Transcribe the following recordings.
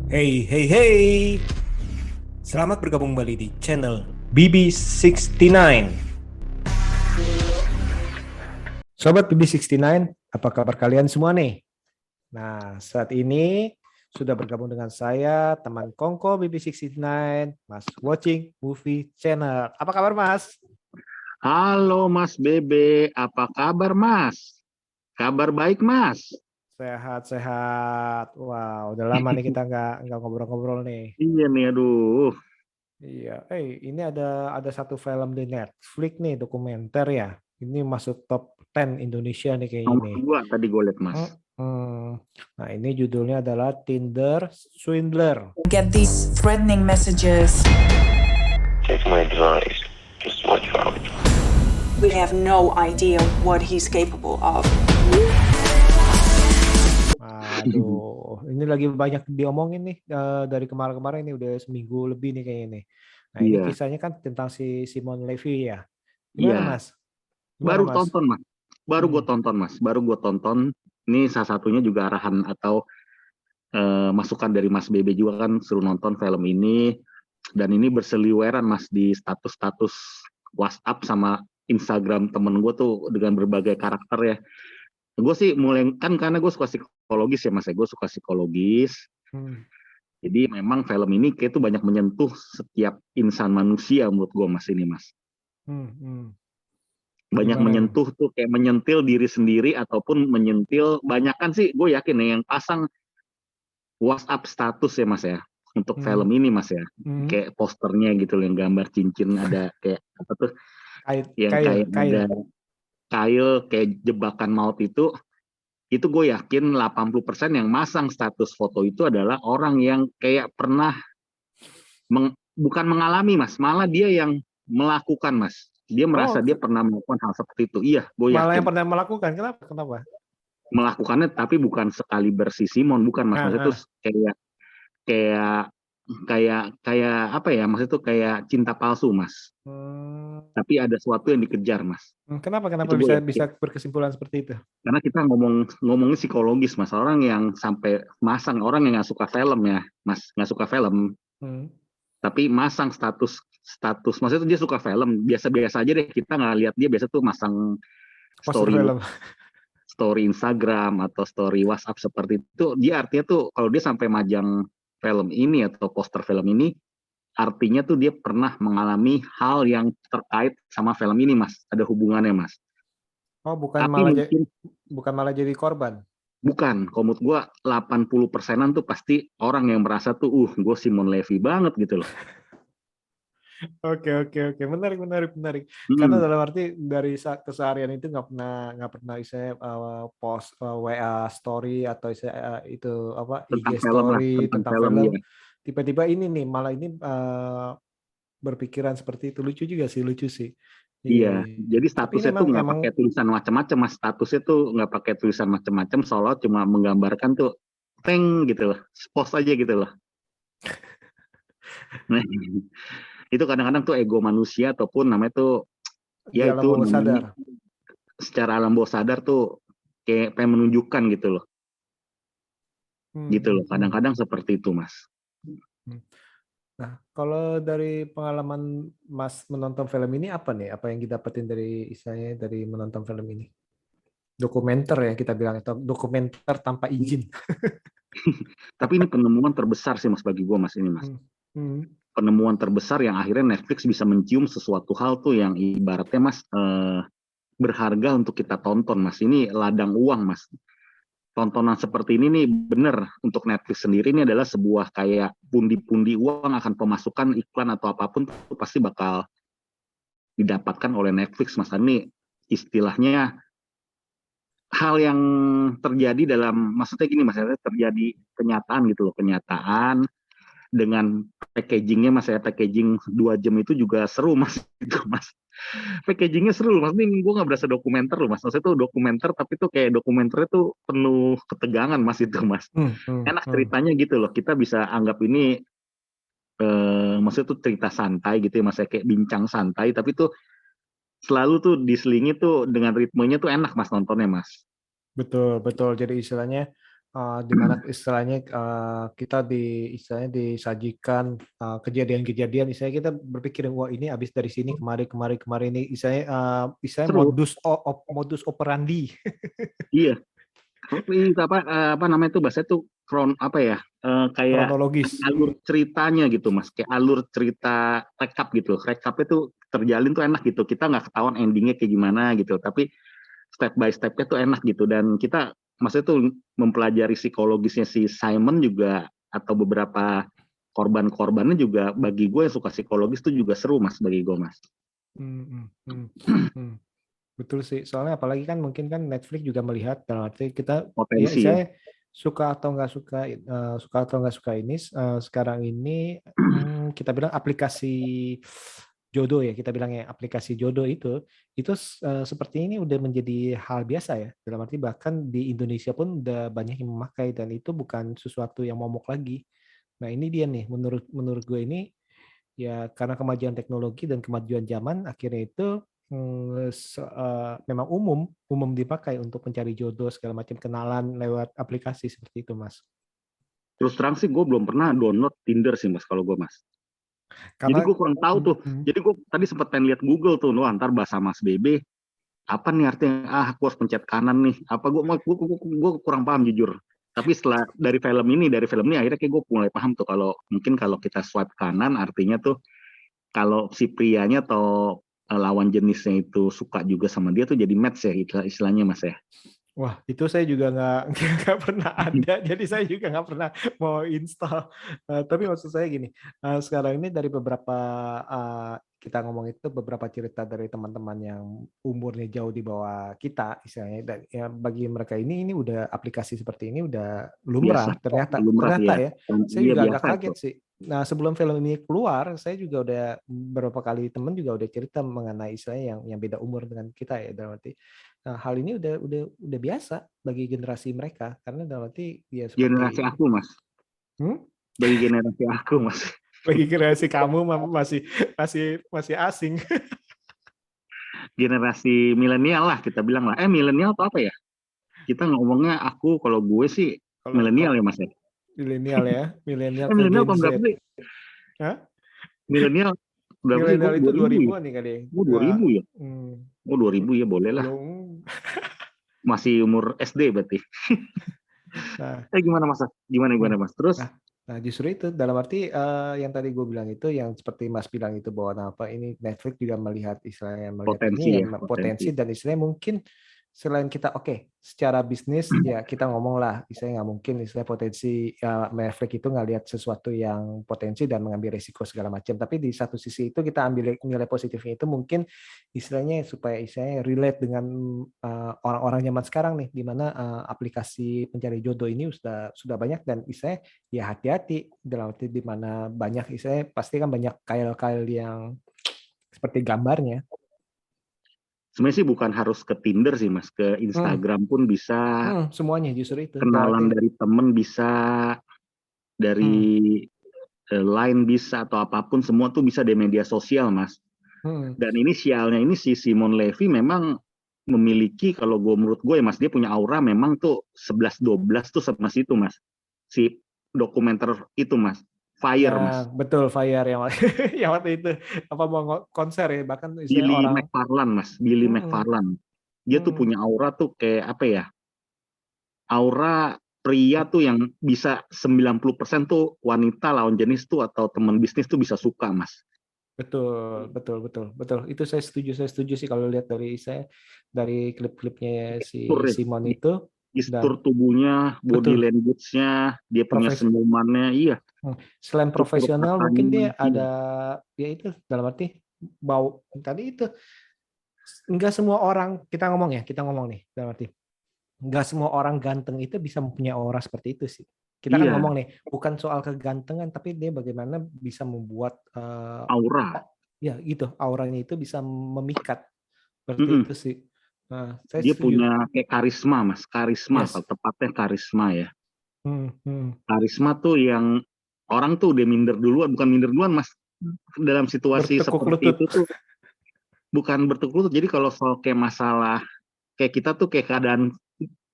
Hey, hey, hey. Selamat bergabung kembali di channel BB69. Sobat BB69, apa kabar kalian semua nih? Nah, saat ini sudah bergabung dengan saya, teman Kongko BB69, Mas Watching Movie Channel. Apa kabar, Mas? Halo Mas Bebe, apa kabar Mas? Kabar baik Mas? Sehat-sehat. Wah, udah lama nih kita nggak ngobrol-ngobrol nih. Iya nih, aduh. Iya, ini ada satu film di Netflix nih, dokumenter ya. Ini masuk top 10 Indonesia nih kayak Nomor ini. 2 tadi gue liat Mas. Nah, ini judulnya adalah Tinder Swindler. Get these threatening messages. Take my advice. Just watch out. We have no idea what he's capable of. Aduh, ini lagi banyak diomongin nih dari kemarin-kemarin ini udah seminggu lebih nih kayaknya nih. Nah, ini Iya, kisahnya kan tentang si Simon Levy ya. Gimana, iya. Mas? Gimana, Baru Mas? tonton Mas. Baru gue Hmm. tonton Mas. Baru gue tonton. Ini salah satunya juga arahan atau masukan dari Mas Bebe juga kan suruh nonton film ini. Dan ini berseliweran Mas di status-status WhatsApp sama Instagram temen gue tuh dengan berbagai karakter ya. Gue sih mulai kan karena gue suka psikologis ya Mas ya. Gue suka psikologis. Hmm. Jadi memang film ini kayak tuh banyak menyentuh setiap insan manusia menurut gue Mas ini Mas. Hmm. Hmm. Banyak Gimana? menyentuh tuh kayak menyentil diri sendiri ataupun menyentil banyak kan sih gue yakin nih yang pasang WhatsApp status ya Mas ya untuk Hmm. film ini Mas ya. Hmm. Kayak posternya gitu loh yang gambar cincin ada kayak apa tuh Kail, yang kail, kayak kail. ada kail kayak jebakan maut itu gue yakin 80% yang masang status foto itu adalah orang yang kayak pernah bukan mengalami Mas, malah dia yang melakukan Mas. Dia merasa Oh, dia pernah melakukan hal seperti itu. Iya, gue malah yang yakin. pernah melakukan. Kenapa? Kenapa? Melakukannya tapi bukan sekali bersih Simon, bukan Mas. Ah, Maksudnya itu ah. kayak kayak kayak apa ya? Maksudnya itu kayak cinta palsu Mas. Hmm. Tapi ada sesuatu yang dikejar Mas. Kenapa? Kenapa Itu gue bisa yakin. berkesimpulan seperti itu? Karena kita ngomongin psikologis Mas. Orang yang sampai masang orang yang nggak suka film ya Mas, nggak suka film Hmm. tapi masang status maksudnya tuh dia suka film biasa-biasa aja deh kita nggak lihat dia biasa tuh masang Poster story film. story Instagram atau story WhatsApp seperti itu dia artinya tuh kalau dia sampai majang film ini atau poster film ini artinya tuh dia pernah mengalami hal yang terkait sama film ini Mas ada hubungannya Mas Oh, tapi mungkin bukan malah jadi korban. bukan kalau menurut gue 80%-an tuh pasti orang yang merasa tuh gue Simon Levy banget gitu loh. Oke, oke, oke. Menarik, menarik, menarik. Karena Hmm, dalam arti dari keseharian itu nggak pernah saya post WA story atau saya itu apa IG tentang film lah story tentang tentang film film. ya. Tiba-tiba ini nih malah ini berpikiran seperti itu lucu juga sih, lucu sih. Iya, Iya, iya. jadi Tapi ini statusnya tuh emang nggak emang pakai tulisan macam-macam, mas. Statusnya tuh nggak pakai tulisan macam-macam, seolah cuma menggambarkan tuh, teng gitu loh, post aja gitu loh. Nah, itu kadang-kadang tuh ego manusia ataupun namanya tuh, di ya alam itu bawah namanya sadar. secara alam bawah sadar tuh kayak pengen menunjukkan Hmm, gitu hmm, loh. hmm, Kadang-kadang seperti itu, mas. hmm. Nah, kalau dari pengalaman Mas menonton film ini apa nih? Apa yang didapetin dari istilahnya dari menonton film ini? Dokumenter ya kita bilang itu dokumenter tanpa izin. Tapi ini penemuan terbesar sih, mas, bagi gue, mas ini, mas. Hmm, hmm, Penemuan terbesar yang akhirnya Netflix bisa mencium sesuatu hal tuh yang ibaratnya, mas, berharga untuk kita tonton, mas. Ini ladang uang, mas. Tontonan seperti ini nih bener untuk Netflix sendiri ini adalah sebuah kayak pundi-pundi uang akan pemasukan iklan atau apapun tuh pasti bakal didapatkan oleh Netflix mas ini istilahnya hal yang terjadi dalam maksudnya gini mas terjadi kenyataan gitu loh kenyataan dengan packagingnya mas packaging 2 jam itu juga seru mas itu mas packagingnya seru mas ini gue nggak berasa dokumenter loh mas maksudnya tuh dokumenter tapi tuh kayak dokumenternya tuh penuh ketegangan mas itu mas hmm, hmm, enak hmm. ceritanya gitu loh kita bisa anggap ini maksudnya tuh cerita santai gitu ya mas kayak bincang santai tapi tuh selalu tuh diselingi tuh dengan ritmenya tuh enak mas nontonnya mas. Betul, betul. Jadi istilahnya di mana istilahnya kita istilahnya disajikan kejadian-kejadian, istilahnya kita berpikir wah ini habis dari sini kemari ini, istilahnya Seru. modus operandi. Iya. Ini apa namanya itu bahasa itu apa ya? Kayak Kronologis. alur ceritanya gitu Mas, kayak alur cerita rekap gitu. Rekapnya tuh terjalin tuh enak gitu. Kita nggak ketahuan endingnya kayak gimana gitu, tapi step by stepnya tuh enak gitu. Dan kita maksudnya tuh mempelajari psikologisnya si Simon juga, atau beberapa korban-korbannya juga. Bagi gue yang suka psikologis tuh juga seru Mas, bagi gue Mas. Betul sih, soalnya apalagi kan mungkin kan Netflix juga melihat dalam arti kita Potensi ya. saya suka atau nggak suka ini sekarang ini kita bilang aplikasi jodoh ya, kita bilangnya aplikasi jodoh itu seperti ini udah menjadi hal biasa ya, dalam arti bahkan di Indonesia pun udah banyak yang memakai dan itu bukan sesuatu yang momok lagi. Nah ini dia nih, menurut gue ini ya karena kemajuan teknologi dan kemajuan zaman akhirnya itu memang umum dipakai untuk mencari jodoh segala macam, kenalan lewat aplikasi seperti itu Mas. Terus terang sih gue belum pernah download Tinder sih Mas, kalau gue Mas. Jadi Karena gue kurang tahu tuh. Jadi gue tadi sempat pengen lihat Google tuh, ntar bahasa Mas BB apa nih artinya? Aku harus pencet kanan nih. Apa gue kurang paham jujur. Tapi setelah dari film ini akhirnya kayak gue mulai paham tuh, kalau mungkin kalau kita swipe kanan artinya tuh kalau si prianya atau lawan jenisnya itu suka juga sama dia tuh jadi match ya istilahnya Mas ya. Wah, itu saya juga nggak pernah ada, jadi saya juga nggak pernah mau install. Tapi maksud saya gini, sekarang ini dari beberapa kita ngomong itu beberapa cerita dari teman-teman yang umurnya jauh di bawah kita, istilahnya, dan ya bagi mereka ini udah aplikasi seperti ini udah lumrah. Biasa, Ternyata lumrah ya, saya Iya juga agak biasa kaget itu. sih. Nah, sebelum film ini keluar, saya juga udah beberapa kali teman juga udah cerita mengenai istilahnya yang beda umur dengan kita ya, dalam arti. Nah, hal ini udah biasa bagi generasi mereka karena dalam arti ya Generasi seperti aku Mas. Bagi generasi aku Mas. bagi generasi kamu masih asing. Generasi milenial lah kita bilang lah. Milenial atau apa ya? Kita ngomongnya aku, kalau gue sih milenial ya Mas ya. Milenial ya, milenial ke Milenial Gen tahun Z. berapa sih? Hah? Milenial berapa sih? Milenial itu 2000 ya? 2000-an nih kali. 2000 ya? 2000 ya, boleh lah. Belum. Masih umur SD berarti. Nah, Gimana Mas? Gimana Mas? Terus? Nah, justru itu dalam arti yang tadi gue bilang itu, yang seperti Mas bilang itu, bahwa apa ini Netflix juga melihat istilahnya Potensi ini ya, ya, potensi dan istilahnya mungkin selain kita secara bisnis ya kita ngomong lah, istilahnya nggak mungkin istilah potensi Netflix itu nggak lihat sesuatu yang potensi dan mengambil resiko segala macam, tapi di satu sisi itu kita ambil nilai positifnya itu mungkin istilahnya supaya istilahnya relate dengan orang-orang zaman sekarang nih, di mana aplikasi pencari jodoh ini sudah banyak dan istilahnya ya hati-hati dalam arti di mana banyak istilahnya pasti kan banyak kail-kail yang seperti gambarnya. Sebenarnya sih bukan harus ke Tinder sih Mas, ke Instagram pun bisa. Semuanya justru itu. Kenalan dari temen bisa, dari Line bisa, atau apapun, semua tuh bisa di media sosial Mas. Dan ini sialnya ini si Simon Levy memang memiliki, kalau menurut gue ya Mas, dia punya aura memang tuh 11-12 tuh sama situ Mas. Si dokumenter itu Mas. Fire Mas. Betul, Fire yang yang waktu itu apa mau konser ya, bahkan Billy McFarland Mas, Billy McFarland. Dia tuh punya aura tuh kayak apa ya? Aura pria tuh yang bisa 90% tuh wanita lawan jenis tuh atau teman bisnis tuh bisa suka Mas. Betul. Itu saya setuju sih kalau lihat dari klip-klipnya si Simon itu. Gestur tubuhnya, body language-nya, dia punya senyumannya, iya. Selain profesional, mungkin dia ada, ya itu dalam arti bau tadi itu. Enggak semua orang, kita ngomong nih dalam arti, enggak semua orang ganteng itu bisa mempunyai aura seperti itu sih. Kita kan ngomong nih, bukan soal kegantengan, tapi dia bagaimana bisa membuat aura. Ya gitu, auranya itu bisa memikat. Seperti itu sih. Nah, dia punya kayak karisma Mas, karisma, kalau tepatnya karisma ya. Karisma tuh yang orang tuh udah minder duluan, bukan minder duluan Mas, dalam situasi seperti itu tuh bukan bertekuk lutut. Jadi kalau soal kayak masalah kayak kita tuh kayak keadaan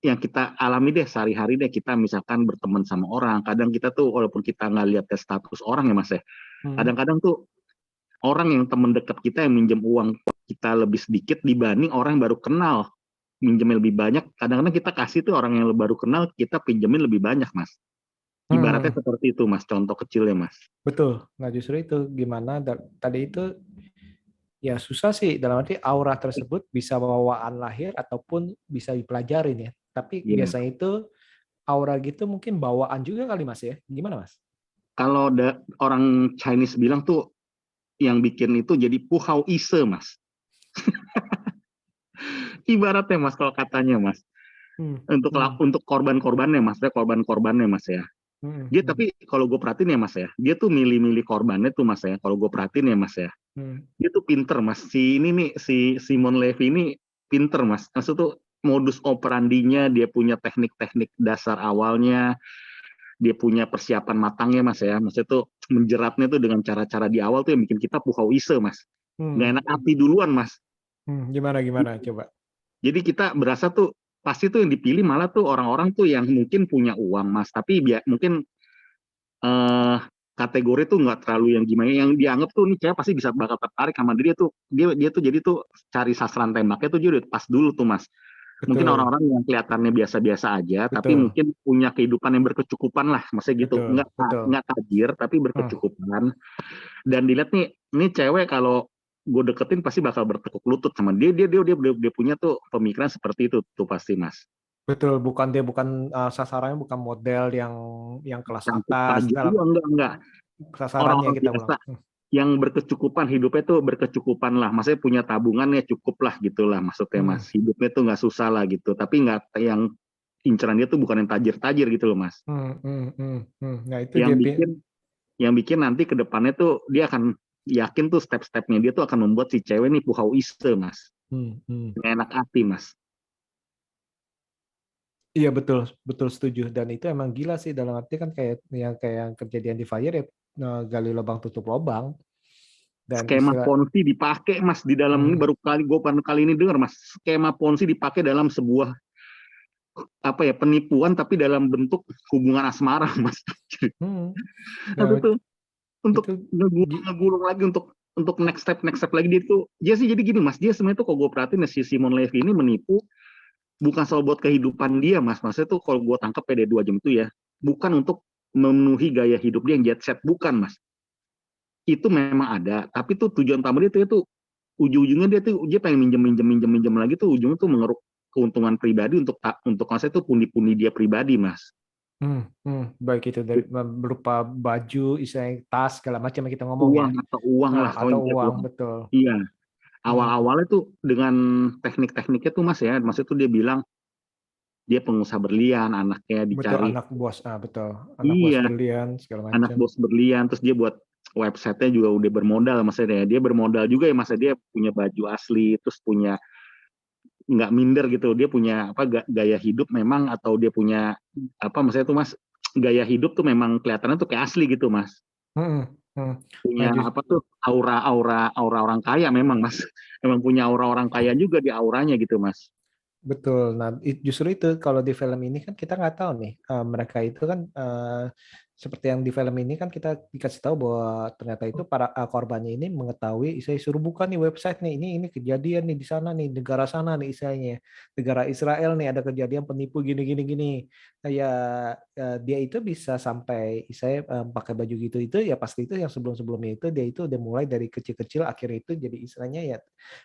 yang kita alami deh sehari-hari deh, kita misalkan berteman sama orang, kadang kita tuh walaupun kita nggak lihat status orang ya Mas ya, kadang-kadang tuh orang yang teman dekat kita yang minjem uang kita lebih sedikit dibanding orang yang baru kenal minjemin lebih banyak. Kadang-kadang kita kasih tuh orang yang baru kenal kita pinjemin lebih banyak Mas. Ibaratnya seperti itu Mas, contoh kecilnya Mas. Betul. Nah justru itu gimana tadi itu ya susah sih dalam arti aura tersebut bisa bawaan lahir ataupun bisa dipelajarin ya. Tapi Iya. biasanya itu aura gitu mungkin bawaan juga kali Mas ya. Gimana Mas? Kalau orang Chinese bilang tuh yang bikin itu jadi puhao ise Mas. Ibaratnya Mas kalau katanya Mas. Untuk korban-korbannya Mas, korban-korbannya Mas ya. Dia tapi kalau gue perhatiin ya Mas ya, dia tuh milih-milih korbannya tuh Mas ya. Kalau gue perhatiin ya Mas ya, dia tuh pinter Mas. Si ini nih, si Simon Levy ini pinter Mas. Maksud tuh modus operandinya, dia punya teknik-teknik dasar awalnya, dia punya persiapan matangnya Mas ya. Maksudnya tuh menjeratnya tuh dengan cara-cara di awal tuh yang bikin kita puhau ise Mas. Nggak enak hati duluan Mas. Gimana coba? Jadi kita berasa tuh pasti tuh yang dipilih malah tuh orang-orang tuh yang mungkin punya uang Mas, tapi mungkin kategori tuh nggak terlalu yang gimana, yang dianggap tuh nih cewek pasti bisa bakal tertarik sama dia tuh, dia tuh jadi tuh cari sasaran tembaknya tuh dia udah pas dulu tuh Mas. Mungkin Betul. orang-orang yang kelihatannya biasa-biasa aja, Betul. tapi mungkin punya kehidupan yang berkecukupan lah, maksudnya gitu. Betul. Nggak tajir, tapi berkecukupan. Dan dilihat nih, ini cewek kalau gue deketin pasti bakal bertekuk lutut sama dia. Dia punya tuh pemikiran seperti itu tuh pasti Mas. Betul, bukan sasarannya bukan model yang kelas atas Tajir, enggak. sasarannya Orang-orang kita biasa bilang. yang berkecukupan, hidupnya tuh berkecukupan lah, maksudnya punya tabungan ya cukup lah gitulah maksudnya Mas, hidupnya tuh nggak susah lah gitu, tapi nggak yang inceran dia tuh bukan yang tajir-tajir gitu loh Mas. Nah itu yang bikin nanti ke depannya tuh dia akan yakin tuh step-stepnya dia tuh akan membuat si cewek nih puhau ise Mas, nggak enak hati Mas. Iya betul setuju, dan itu emang gila sih dalam arti kan kayak yang kejadian di Fire ya, gali lubang tutup lubang. Dan skema Ponzi dipakai Mas di dalam ini baru kali ini dengar Mas, skema Ponzi dipakai dalam sebuah penipuan tapi dalam bentuk hubungan asmara Mas. Nah, itu untuk ngegulung lagi untuk next step lagi dia sih jadi gini Mas, dia sebenarnya tuh kalau gue perhatiin si Simon Levy ini menipu bukan soal buat kehidupan dia Mas, maksudnya tuh kalau gue tangkap PD 2 jam itu ya, bukan untuk memenuhi gaya hidup dia yang jet set, bukan Mas. Itu memang ada, tapi tuh tujuan utama dia tuh ujung-ujungnya dia pengen minjem lagi tuh, ujungnya tuh mengeruk keuntungan pribadi untuk maksudnya tuh pundi-pundi dia pribadi Mas. Baik itu dari berupa baju, istilahnya tas segala macam yang kita ngomong uang lah atau uang betul. Iya. Awal-awalnya tuh dengan teknik-tekniknya tuh Mas ya, maksudnya tuh dia bilang dia pengusaha berlian, anaknya dicari. Betul, anak bos, betul. Bos berlian segala macam. Anak bos berlian, terus dia buat website-nya juga udah bermodal maksudnya. Dia bermodal juga ya Mas, dia punya baju asli, terus punya nggak minder gitu. Dia punya gaya hidup memang, atau dia punya maksudnya tuh Mas, gaya hidup tuh memang kelihatannya tuh kayak asli gitu Mas. Punya aura orang kaya memang Mas. Memang punya aura orang kaya juga di auranya gitu Mas. Betul. Nah, justru itu kalau di film ini kan kita nggak tahu nih, mereka itu kan seperti yang di film ini kan kita dikasih tahu bahwa ternyata itu para korbannya ini mengetahui, saya suruh buka nih website nih, ini kejadian nih di sana nih, negara sana nih istilahnya, negara Israel nih ada kejadian penipu gini. Nah, ya dia itu bisa sampai saya pakai baju gitu itu ya pasti itu yang sebelum-sebelumnya itu dia itu udah mulai dari kecil-kecil, akhirnya itu jadi istilahnya ya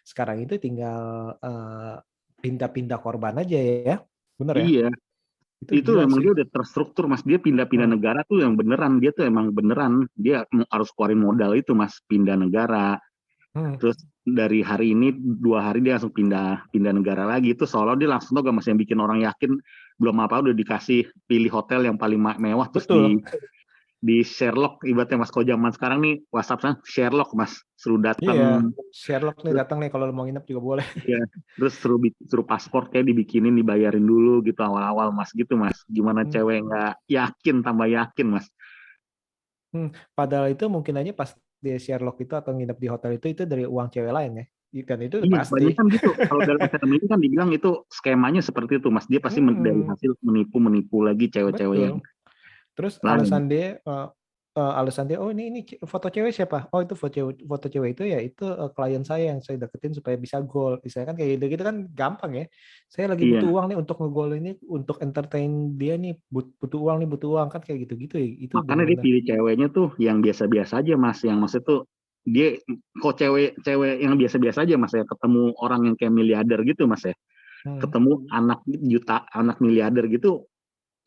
sekarang itu tinggal pindah-pindah korban aja ya, bener ya? Iya, itu memang dia udah terstruktur Mas, dia pindah-pindah negara tuh yang beneran, dia tuh emang beneran, dia harus keluarin modal itu Mas, pindah negara, terus dari hari ini 2 hari dia langsung pindah negara lagi, itu seolah dia langsung tuh gak Mas, yang bikin orang yakin belum apa udah dikasih pilih hotel yang paling mewah. Terus di Sherlock ibaratnya Mas, kalau zaman sekarang nih WhatsApp Sherlock Mas, suruh datang. Iya, Sherlock nih datang nih kalau mau nginep juga boleh. Iya, terus suruh paspor kayak dibikinin, dibayarin dulu gitu awal-awal Mas gitu Mas. Gimana cewek nggak yakin tambah yakin Mas. Padahal itu mungkin aja pas di Sherlock itu atau nginep di hotel itu dari uang cewek lain ya. Dan itu Iya, pasti. banyak kan gitu. Kalau dalam film ini kan dibilang itu skemanya seperti itu, Mas. Dia pasti dari Hmm, hasil menipu lagi cewek-cewek yang betul. Terus lain. alasan dia, oh ini foto cewek siapa? Oh itu foto cewek itu ya itu klien saya yang saya deketin supaya bisa gol. Misalnya kan kayak gitu kan gampang ya. Saya lagi butuh Iya, uang nih untuk ngegol ini, untuk entertain dia nih, butuh uang nih, butuh uang kan kayak gitu-gitu ya. Itu makanya dia benar-benar. pilih ceweknya tuh yang biasa-biasa aja, Mas. Yang maksud tuh dia kok cewek-cewek yang biasa-biasa aja, Mas ya. Ketemu orang yang kayak miliarder gitu, Mas ya. Hmm. Ketemu anak juta, anak miliarder gitu.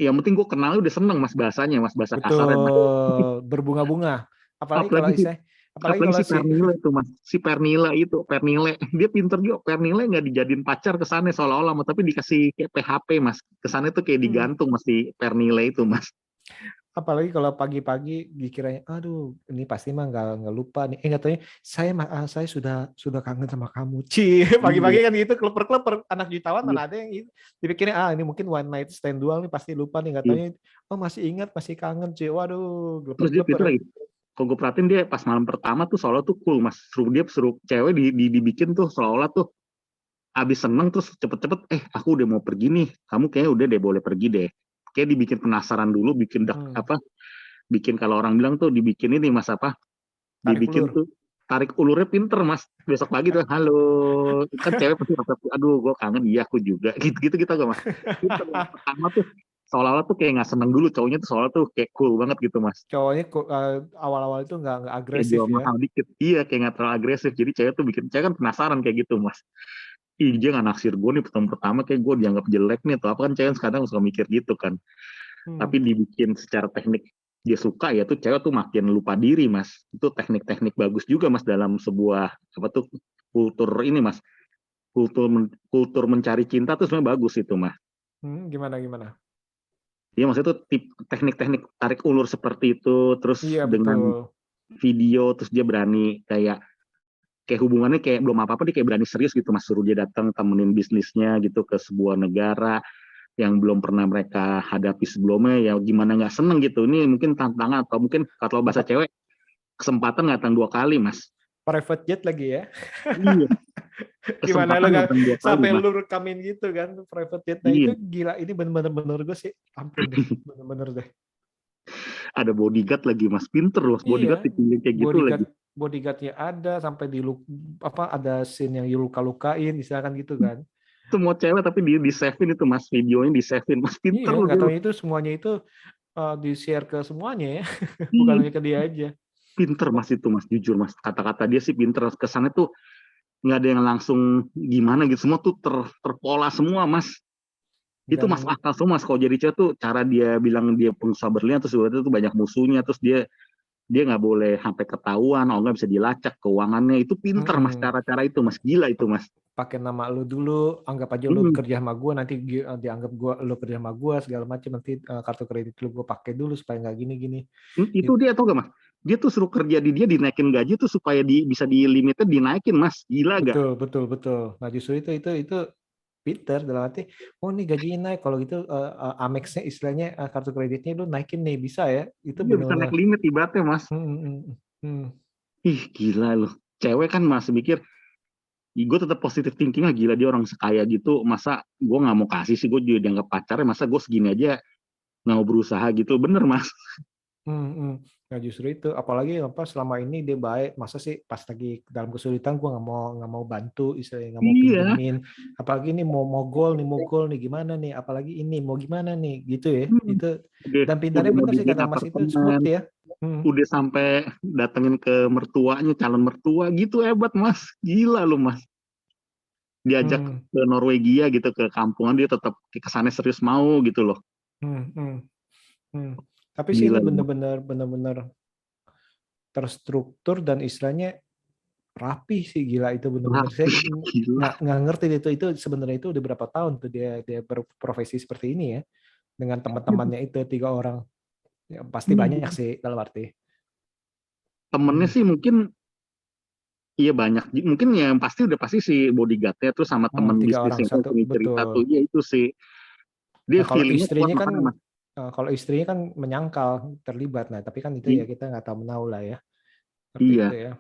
Yang penting gue kenalnya udah seneng, Mas, bahasanya, Mas, bahasa kasarnya, Mas. Betul, berbunga-bunga. Apalagi kalau Apalagi apalagi apalagi kalau si si Pernille itu, Mas, si Pernille itu, Pernille dia pinter juga. Pernille nggak dijadiin pacar kesannya seolah-olah, tapi dikasih kayak PHP, Mas, kesannya tuh kayak hmm, digantung, Mas, si Pernille itu, Mas. apalagi kalau pagi-pagi dikiranya, aduh, ini pasti mah nggak lupa nih. Nggak taunya saya sudah kangen sama kamu. Iya, Pagi-pagi kan gitu, kleper-kleper anak jutawan iya, mana ada yang itu. Dipikirnya ini mungkin one night stand doang nih pasti lupa nih. Nggak iya. taunya, oh masih ingat, masih kangen cuy. Waduh, Terus dia pinter gleper-gleper. lagi. Kalau gue perhatiin dia pas malam pertama tuh seolah tuh cool, Mas. Suruh cewek dibikin tuh seolah tuh abis seneng terus cepet-cepet, aku udah mau pergi nih, kamu kayaknya udah deh boleh pergi deh. Kayak dibikin penasaran dulu, bikin Hmm, bikin kalau orang bilang tuh dibikin ini, Mas, tarik dibikin ulur. tuh tarik ulurnya pinter, Mas. Besok pagi tuh halo, kan cewek pasti bakal, aduh gue kangen, iya aku juga, gitu gitu gak, Mas. Pinter yang pertama tuh seolah-olah tuh kayak nggak seneng dulu, cowoknya tuh seolah tuh kayak cool banget gitu, Mas, Cowoknya awal-awal itu nggak kayak agresif jual ya. mahal dikit, iya kayak nggak terlalu agresif, jadi cewek tuh bikin cewek kan penasaran kayak gitu, Mas. Ih, dia nggak naksir gue nih pertama kayak gue dianggap jelek nih atau apa, kan cewek sekarang suka mikir gitu kan. Hmm. Tapi dibikin secara teknik dia suka, ya tuh cewek tuh makin lupa diri, Mas. Itu teknik-teknik bagus juga, Mas, dalam sebuah apa tuh kultur ini, Mas. Kultur mencari cinta tuh sebenarnya bagus itu, Mas. Gimana gimana? Dia maksudnya tuh teknik-teknik tarik ulur seperti itu, terus Iya dengan betul. video, terus dia berani kayak hubungannya kayak belum apa-apa, dia kayak berani serius gitu, Mas, suruh dia datang temenin bisnisnya gitu ke sebuah negara yang belum pernah mereka hadapi sebelumnya, ya gimana nggak seneng gitu. Ini mungkin tantangan atau mungkin kalau bahasa Dapat cewek kesempatan nggak datang 2 kali, Mas. private jet lagi ya. Iya, Gimana lu kesempatan nggak nggak datang 2 kali, sampai Mas. lu rekamin gitu kan private jet. Nah itu Iya, gila, ini bener-bener gue sih ampun deh, bener-bener deh. ada bodyguard lagi, Mas, pinter loh, Iya, bodyguard dipilih kayak gitu bodyguard lagi. bodyguardnya ada sampai ada scene yang diluka-lukain misalkan gitu kan. Semua cewek tapi di savein itu, Mas, videonya di savein, Mas, Iya, pinter loh nggak dia tahu loh. itu semuanya itu di-share ke semuanya ya, bukan Iya, hanya ke dia aja. pinter, Mas, itu, Mas, jujur, Mas, kata-kata dia sih pinter, kesannya tuh nggak ada yang langsung gimana gitu, semua tuh terpola semua, Mas. Itu masuk Dan akal semua, Mas. Kalau jadi cewek tuh cara dia bilang dia pengusaha berlian, terus itu tuh banyak musuhnya, terus dia nggak boleh sampai ketahuan, oh nggak bisa dilacak keuangannya, itu pinter, Mas, mm-mm. cara-cara itu, Mas, gila itu, Mas. Pakai nama lu dulu, anggap aja lu Hmm. kerja sama gue, nanti dianggap lu kerja sama gue segala macam, nanti kartu kredit lu gue pakai dulu supaya nggak gini-gini. Itu dia tau gak, Mas, dia tuh suruh kerja di dia dinaikin gaji tuh supaya bisa di limitnya dinaikin, Mas, gila gak. Betul, betul, betul. Nah justru itu pinter dalam arti, oh nih gajinya naik, kalau gitu Amex-nya istilahnya kartu kreditnya lu naikin nih bisa ya, itu Dia bisa naik benar-benar. limit ibaratnya, Mas. Hmm, hmm, hmm. Ih, gila loh, cewek kan masih mikir, gue tetap positif thinking lah, gila dia orang sekaya gitu, masa gue nggak mau kasih sih, gue juga dianggap pacarnya, masa gue segini aja nggak mau berusaha gitu, bener, Mas. Hmm. Nah justru itu, apalagi apa selama ini dia baik, masa sih pas lagi dalam kesulitan gue nggak mau bantu, istilahnya nggak mau Iya. pinjemin, apalagi ini mau gol nih gimana nih, apalagi ini mau gimana nih, gitu ya, Hmm. itu udah dan udah pintarnya mau bener sih dibeliin kata Mas itu smooth apartemen, ya. Hmm. udah sampai datengin ke mertuanya, calon mertua gitu, hebat, Mas, gila lu, Mas. Diajak Hmm. ke Norwegia gitu, ke kampungan, dia tetap kesannya serius mau gitu loh, Hmm. Hmm. Hmm. Tapi sih ini gila lu, Mas. bener-bener terstruktur dan istilahnya rapi sih, gila itu bener-bener saya Rapi, gila. nggak ngerti itu sebenarnya itu udah berapa tahun tuh dia berprofesi seperti ini ya dengan teman-temannya itu 3 orang ya, pasti banyak Hmm. sih dalam arti. Temennya Hmm. sih mungkin iya banyak, mungkin ya yang pasti udah pasti si bodyguardnya terus sama teman 3 orang bisnisnya tuh satu punya cerita betul. tuh, iya itu sih dia Nah feelingnya kuat makanya, Mas. kalau istrinya kan menyangkal terlibat, nah tapi kan itu ya I- kita nggak tahu menahu lah ya seperti itu iya, ya.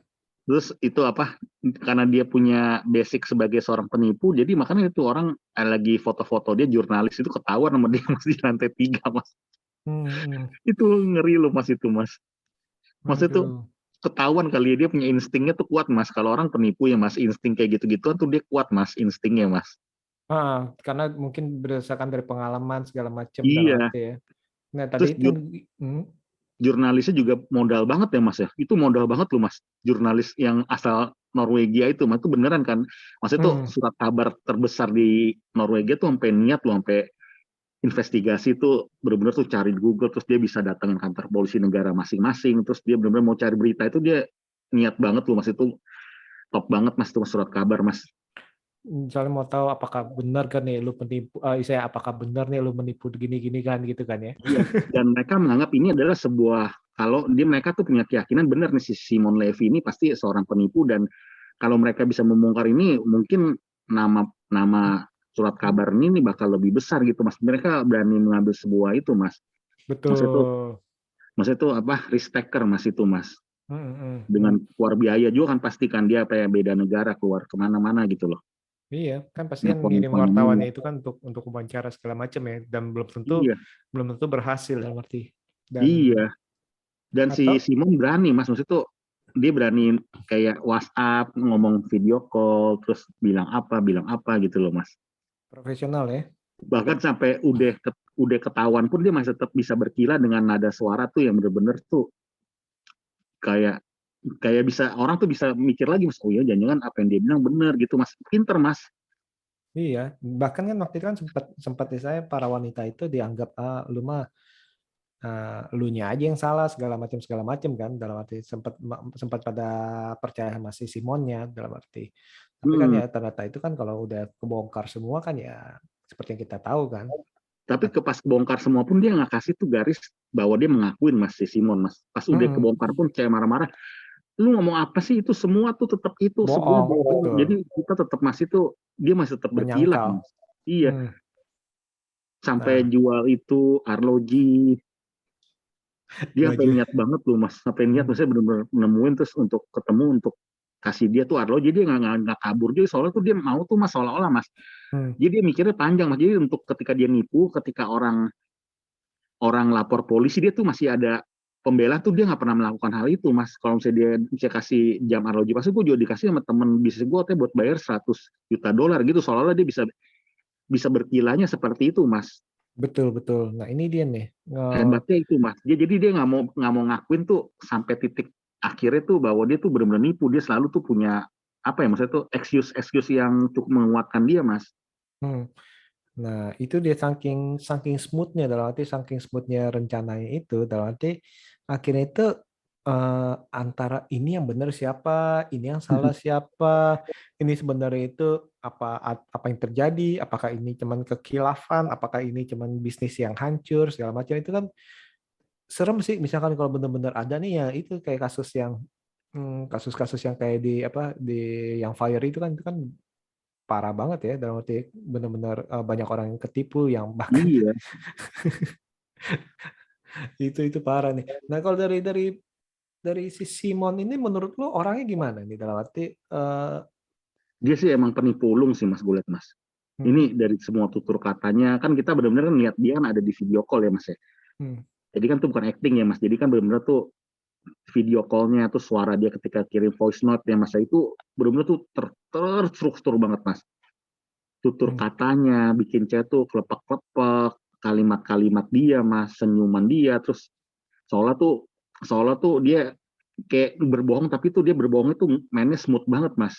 Terus itu apa? Karena dia punya basic sebagai seorang penipu, jadi makanya itu orang lagi foto-foto dia jurnalis itu ketahuan sama dia masih di lantai 3 mas. Hmm, Itu ngeri loh mas itu mas. Mas itu aduh. ketahuan kali ya, dia punya instingnya tuh kuat mas. Kalau orang penipu ya mas, insting kayak gitu-gituan tuh dia kuat mas, instingnya mas. Karena mungkin berdasarkan dari pengalaman segala macam dalam Iya. arti ya. Nah, tadi Terus itu hmm, jurnalisnya juga modal banget ya mas ya. Itu modal banget loh mas. Jurnalis yang asal Norwegia itu mas, itu beneran kan. Mas itu hmm, surat kabar terbesar di Norwegia tuh sampai niat loh, sampai investigasi tuh bener-bener tuh cari di Google, terus dia bisa datangin kantor polisi negara masing-masing, terus dia bener-bener mau cari berita itu dia niat banget loh mas, itu top banget mas tuh surat kabar mas. misalnya mau tahu apakah benar kan nih lu penipu, saya apakah benar nih lu menipu gini-gini kan gitu kan ya. Iya, dan mereka menganggap ini adalah sebuah, kalau dia mereka tuh punya keyakinan benar nih si Simon Levy ini pasti seorang penipu, dan kalau mereka bisa membongkar ini mungkin nama nama surat kabar ini nih bakal lebih besar gitu mas. Mereka berani mengambil sebuah itu mas. Betul. Mas itu apa, risk taker mas itu mas. Hmm, hmm, hmm. Dengan keluar biaya juga kan pastikan dia kayak beda negara keluar kemana-mana gitu loh. Iya, kan pasti kan ngirim Nelfon-nelfon wartawannya ini. itu kan untuk wawancara segala macam ya, dan Iya, belum tentu berhasil ya ngerti. Dan iya. Dan si atau Simon berani mas, maksud itu dia berani kayak WhatsApp ngomong video call terus bilang apa gitu loh mas. profesional ya. Bahkan sampai udah ketahuan pun dia masih tetap bisa berkilah dengan nada suara tuh yang bener-bener tuh kayak kayak bisa orang tuh bisa mikir lagi mas, oh ya jangan-jangan apa yang dia bilang bener gitu mas, pinter mas. Iya, bahkan kan waktu itu kan sempat sempat di saya para wanita itu dianggap lu mah elunya aja yang salah segala macam kan, dalam arti sempat sempat pada percaya sama si Simonnya dalam arti. Tapi kan Hmm. ya ternyata itu kan kalau udah kebongkar semua kan ya seperti yang kita tahu kan. Tapi pas kebongkar semua pun dia nggak kasih tuh garis bahwa dia mengakuin mas si Simon mas. Pas udah Mm-mm. kebongkar pun kayak marah-marah. Lu ngomong apa sih, itu semua tuh tetap itu semua Bohong, bohong. betul. Jadi kita tetap masih tuh dia masih tetap berkilah Menyangkal. mas. Iya, Hmm. sampai Nah, jual itu arloji. Dia sampai baju. niat banget loh mas. Sampai niat Hmm. maksudnya benar-benar nemuin terus untuk ketemu untuk kasih dia tuh arloji. Dia nggak kabur jadi soalnya tuh dia mau tuh mas seolah-olah mas. Hmm. Jadi dia mikirnya panjang mas. Jadi untuk ketika dia nipu, ketika orang orang lapor polisi dia tuh masih ada pembela tuh, dia nggak pernah melakukan hal itu mas. Kalau misalnya dia bisa kasih jam arloji pasti gue juga dikasih sama temen bisnis gue buat bayar 100 juta dolar gitu, seolah-olah dia bisa bisa berkilahnya seperti itu mas. Betul, betul. Nah, ini dia nih. Hebatnya itu mas, jadi dia nggak mau ngakuin tuh sampai titik akhirnya tuh bahwa dia tuh benar-benar nipu. Dia selalu tuh punya apa ya, maksudnya tuh excuse yang cukup menguatkan dia mas. Hmm. Nah, itu dia saking saking smoothnya dalam arti saking smoothnya rencananya itu dalam arti akhirnya itu antara ini yang benar siapa, ini yang salah siapa, ini sebenarnya itu apa apa yang terjadi, apakah ini cuman kekhilafan, apakah ini cuman bisnis yang hancur segala macam itu kan serem sih. Misalkan kalau benar-benar ada nih ya itu kayak kasus-kasus yang kayak di apa di yang fire itu kan parah banget ya dalam arti benar-benar banyak orang yang ketipu yang bahkan Iya, itu parah nih. Nah kalau dari si Simon ini menurut lo orangnya gimana nih dalam arti dia sih emang penipu ulung sih mas, gue liat mas. hmm, Ini dari semua tutur katanya kan kita benar-benar kan lihat dia kan ada di video call ya mas ya. hmm, Jadi kan tuh bukan acting ya mas, jadi kan benar-benar tuh video callnya tuh suara dia ketika kirim voice note ya mas, itu benar-benar tuh terstruktur banget mas. Tutur hmm. katanya bikin chat tuh klepek-klepek, kalimat-kalimat dia mas, senyuman dia, terus seolah tuh seolah tuh dia kayak berbohong, tapi tuh dia berbohong itu mainnya smooth banget mas.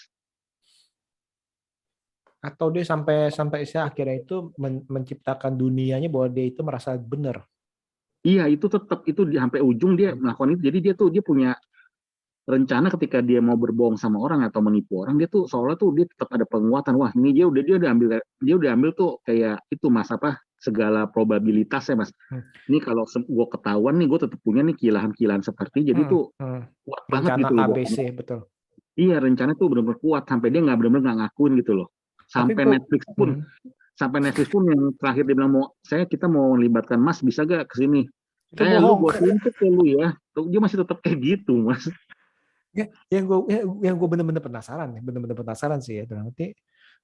Atau dia sampai sampai saya akhirnya itu menciptakan dunianya bahwa dia itu merasa benar. Iya itu tetap itu sampai ujung dia melakukan itu, jadi dia punya rencana ketika dia mau berbohong sama orang atau menipu orang, dia tuh seolah tuh dia tetap ada penguatan. Wah ini dia udah ambil tuh kayak itu mas, apa segala probabilitas ya mas. Hmm, Ini kalau gue ketahuan nih gue tetap punya nih kilahan-kilahan seperti, jadi hmm, tuh hmm. kuat banget Rencana gitu loh ABC bohong. betul. Iya rencana tuh benar-benar kuat sampai dia nggak benar-benar nggak ngakuin gitu loh. Tapi Sampai kok Netflix pun hmm, sampai Netflix pun yang terakhir dia bilang kita mau melibatkan Mas, bisa gak ke sini? itu Kayak lu bohong. gue tuntut ke lu ya. Tuh, dia masih tetap kayak gitu Mas. Ya, yang gue bener-bener penasaran, bener-bener penasaran sih ya. Dalam arti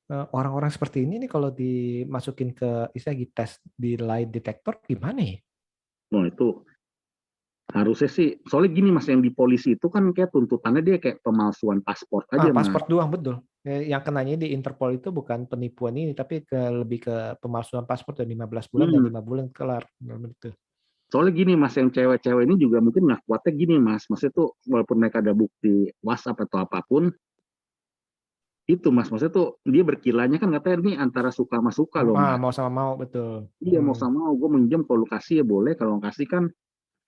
orang-orang seperti ini nih kalau dimasukin ke istilah tes di lie detector gimana ya? Nah itu harusnya sih, soalnya gini mas, yang di polisi itu kan kayak tuntutannya dia kayak pemalsuan paspor aja mas. Paspor doang betul. Yang kenanya di Interpol itu bukan penipuan ini, tapi lebih ke pemalsuan paspor dan 15 bulan dan Hmm. 5 bulan kelar. Betul. Soalnya gini mas, yang cewek-cewek ini juga mungkin nggak kuatnya gini mas. Maksudnya tuh walaupun mereka ada bukti WhatsApp atau apapun, itu mas, maksudnya tuh dia berkilanya kan katanya ini antara suka sama suka loh mas. Mau sama mau betul. Iya mau sama mau, gue minjem kalau lu kasih ya boleh, kalau nggak kasih kan,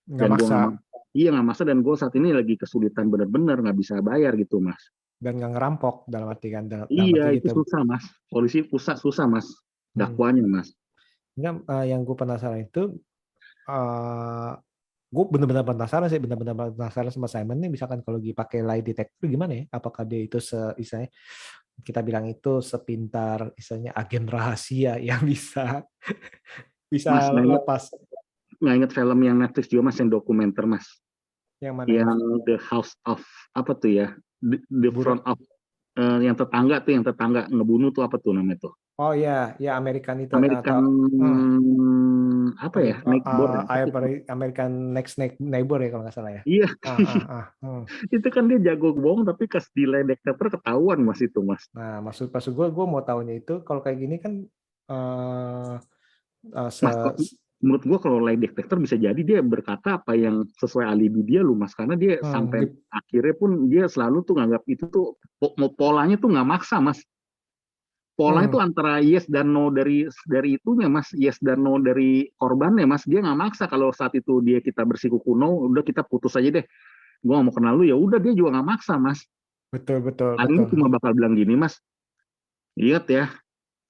Nggak dan gue maksa nggak mau. Iya nggak masa, dan gue saat ini lagi kesulitan bener-bener nggak bisa bayar gitu mas. dan nggak ngerampok dalam arti kan dalam Iya arti itu gitu. susah mas, polisi pusat susah mas, Hmm. dakwanya mas. Enggak, yang gue penasaran itu uh, gue benar-benar penasaran sih, benar-benar penasaran sama Simon nih, misalkan kalau dipakai lie detector gimana ya? Apakah dia itu istilahnya kita bilang itu sepintar istilahnya agen rahasia yang bisa Mas lepas. nggak inget film yang Netflix juga mas, yang dokumenter mas, Yang mana yang yang The House of apa tuh ya, The buruk? Front of yang tetangga ngebunuh tuh apa tuh namanya tuh, Oh ya, ya American itu American atau apa ya, Neighbor ya? Apa tuh? American Next Neighbor ya kalau nggak salah ya. Iya. Ah, ah, ah. Itu kan dia jago bohong tapi kas di lie detector ketahuan mas itu mas. Nah, maksud gue mau tahunya itu kalau kayak gini kan eh eh, se, Mas menurut gua kalau lie detector bisa jadi dia berkata apa yang sesuai alibi dia lu mas, karena dia hmm, sampai di- akhirnya pun dia selalu tuh nganggap itu tuh polanya tuh nggak maksa mas. Polanya itu hmm, antara yes dan no dari itunya mas, yes dan no dari korbannya mas. Dia nggak maksa kalau saat itu dia kita bersikuku no, udah kita putus aja deh, gue gak mau kenal lu, ya udah dia juga nggak maksa mas. betul betul Paling betul. cuma bakal bilang gini mas, lihat ya,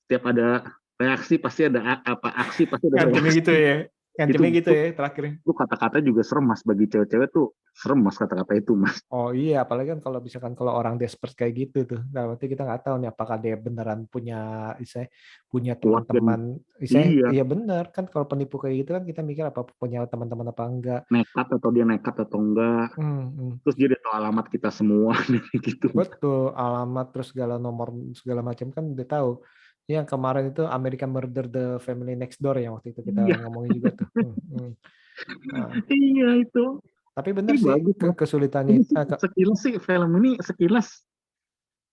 setiap ada reaksi pasti ada apa, aksi pasti ada Ngancemnya reaksi. gitu ya, itu ngancemnya gitu itu, ya terakhir. itu kata-kata juga serem mas, bagi cewek-cewek tuh serem mas kata-kata itu mas. Oh iya, apalagi kan kalau misalkan kalau orang desperate kayak gitu tuh, nah berarti kita nggak tahu nih apakah dia beneran punya, istilahnya punya Kuat dan teman-teman, istilahnya iya, iya bener kan kalau penipu kayak gitu kan kita mikir apa punya teman-teman apa enggak. nekat atau dia nekat atau enggak, Hmm. terus dia udah tahu alamat kita semua gitu. Betul, alamat terus segala nomor segala macam kan udah tahu. Yang kemarin itu American Murder the Family Next Door yang waktu itu kita Iya. ngomongin juga tuh. Nah, Iya itu. tapi bener Ini sih bagus mas. kesulitannya Ini itu. sih sekilas sih film ini sekilas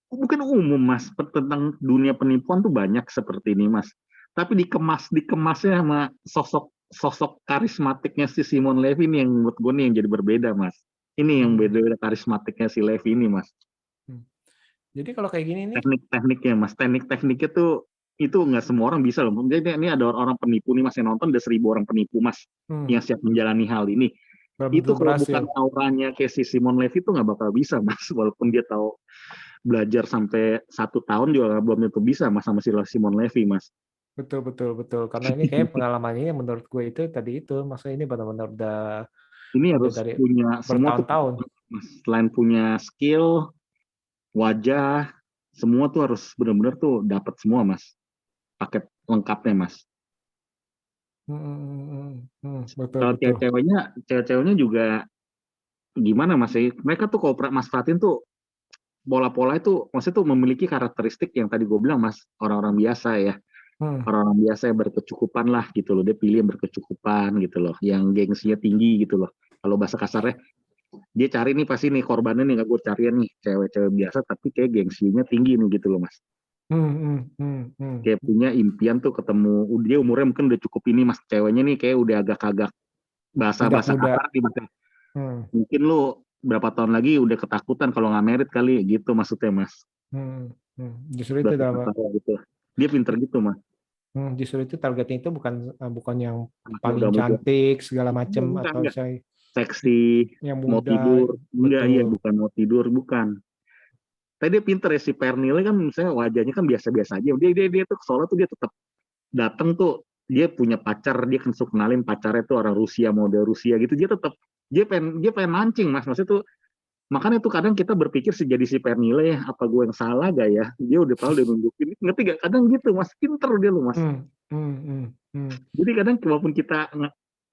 bukan umum mas, tentang dunia penipuan tuh banyak seperti ini mas. Tapi dikemasnya sama sosok sosok karismatiknya si Simon Levy ini yang menurut gue nih yang jadi berbeda mas. Ini yang Hmm. beda karismatiknya si Levy ini mas. Hmm. Jadi kalau kayak gini nih, Teknik-tekniknya mas, tekniknya tuh itu nggak semua orang bisa loh. Jadi ini ada orang penipu nih mas yang nonton, ada 1.000 orang penipu mas yang siap menjalani hal ini. Itu betul kalau berhasil. bukan auranya kayak si Simon Levy itu nggak bakal bisa mas, walaupun dia tahu belajar sampai 1 tahun juga belum tentu bisa mas sama si Simon Levy mas. Betul, betul, betul. Karena ini kayak pengalamannya yang menurut gue itu tadi itu, maksudnya ini benar-benar Ini udah harus dari punya semua tuh bertahun-tahun. mas. Selain punya skill, wajah, semua tuh harus benar-benar tuh dapat semua mas, paket lengkapnya mas. Betul, Kalau betul. cewek-ceweknya juga gimana mas ya? Mereka tuh kalau mas Fatin tuh pola-pola itu maksudnya tuh memiliki karakteristik yang tadi gue bilang mas, orang-orang biasa ya, Hmm, orang-orang biasa yang berkecukupan lah gitu loh. Dia pilih yang berkecukupan gitu loh, yang gengsinya tinggi gitu loh. Kalau bahasa kasarnya, dia cari nih pasti nih korbannya nih, gak gue carian nih cewek-cewek biasa tapi kayak gengsinya tinggi nih gitu loh mas. hmm, hmm, hmm, hmm. Kayak punya impian tuh ketemu, dia umurnya mungkin udah cukup ini mas, ceweknya nih kayak udah agak-agak Budak bahasa muda. kasar nih mas. Hmm, Mungkin lu berapa tahun lagi udah ketakutan kalau nggak merit kali gitu maksudnya mas. Justru itu Udah ketakutan gitu. Dia pinter gitu mas. justru itu targetnya itu bukan bukan yang Anak paling muda-muda. cantik segala macam atau Enggak. saya Seksi, yang mau muda. tidur. Enggak, iya Betul. bukan mau tidur, bukan. Tadi dia pinter ya si Pernille kan misalnya wajahnya kan biasa-biasa aja. Dia tuh ke Solo tuh dia tetap datang tuh, dia punya pacar, dia kan suka kenalin pacarnya tuh orang Rusia, model Rusia gitu. Dia pengen mancing mas. Maksudnya tuh makanya tuh kadang kita berpikir jadi si Pernille ya, apa gue yang salah gak ya? Dia udah tahu dia nunjukin, ngerti gak? Kadang gitu mas, pinter dia loh mas. Hmm, hmm, hmm, hmm. Jadi kadang walaupun kita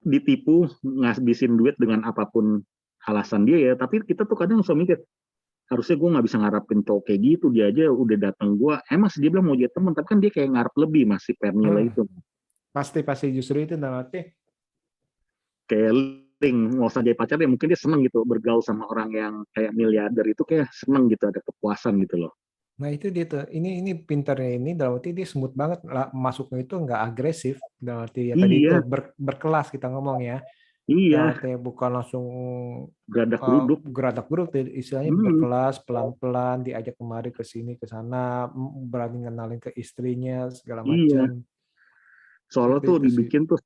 ditipu ngabisin duit dengan apapun alasan dia ya, tapi kita tuh kadang suka mikir, harusnya gue nggak bisa ngarapin cowok kayak gitu, dia aja udah datang gue, mas dia bilang mau jadi teman, tapi kan dia kayak ngarep lebih mas, si Pernilla itu. Pasti justru itu nanti. Kayak link, nggak usah jadi pacar, ya mungkin dia seneng gitu, bergaul sama orang yang kayak miliarder itu kayak seneng gitu, ada kepuasan gitu loh. Nah itu dia tuh, ini pinternya ini dalam arti dia smooth banget masuknya itu nggak agresif, dalam arti ya tadi itu Iya, berkelas kita ngomong ya. Dalam iya, arti bukan langsung geradak geruduk. geradak geruduk, istilahnya berkelas pelan-pelan diajak kemari ke sini ke sana, berani ngenalin ke istrinya segala Iya, macam. soalnya Seperti tuh itu sih. dibikin tuh,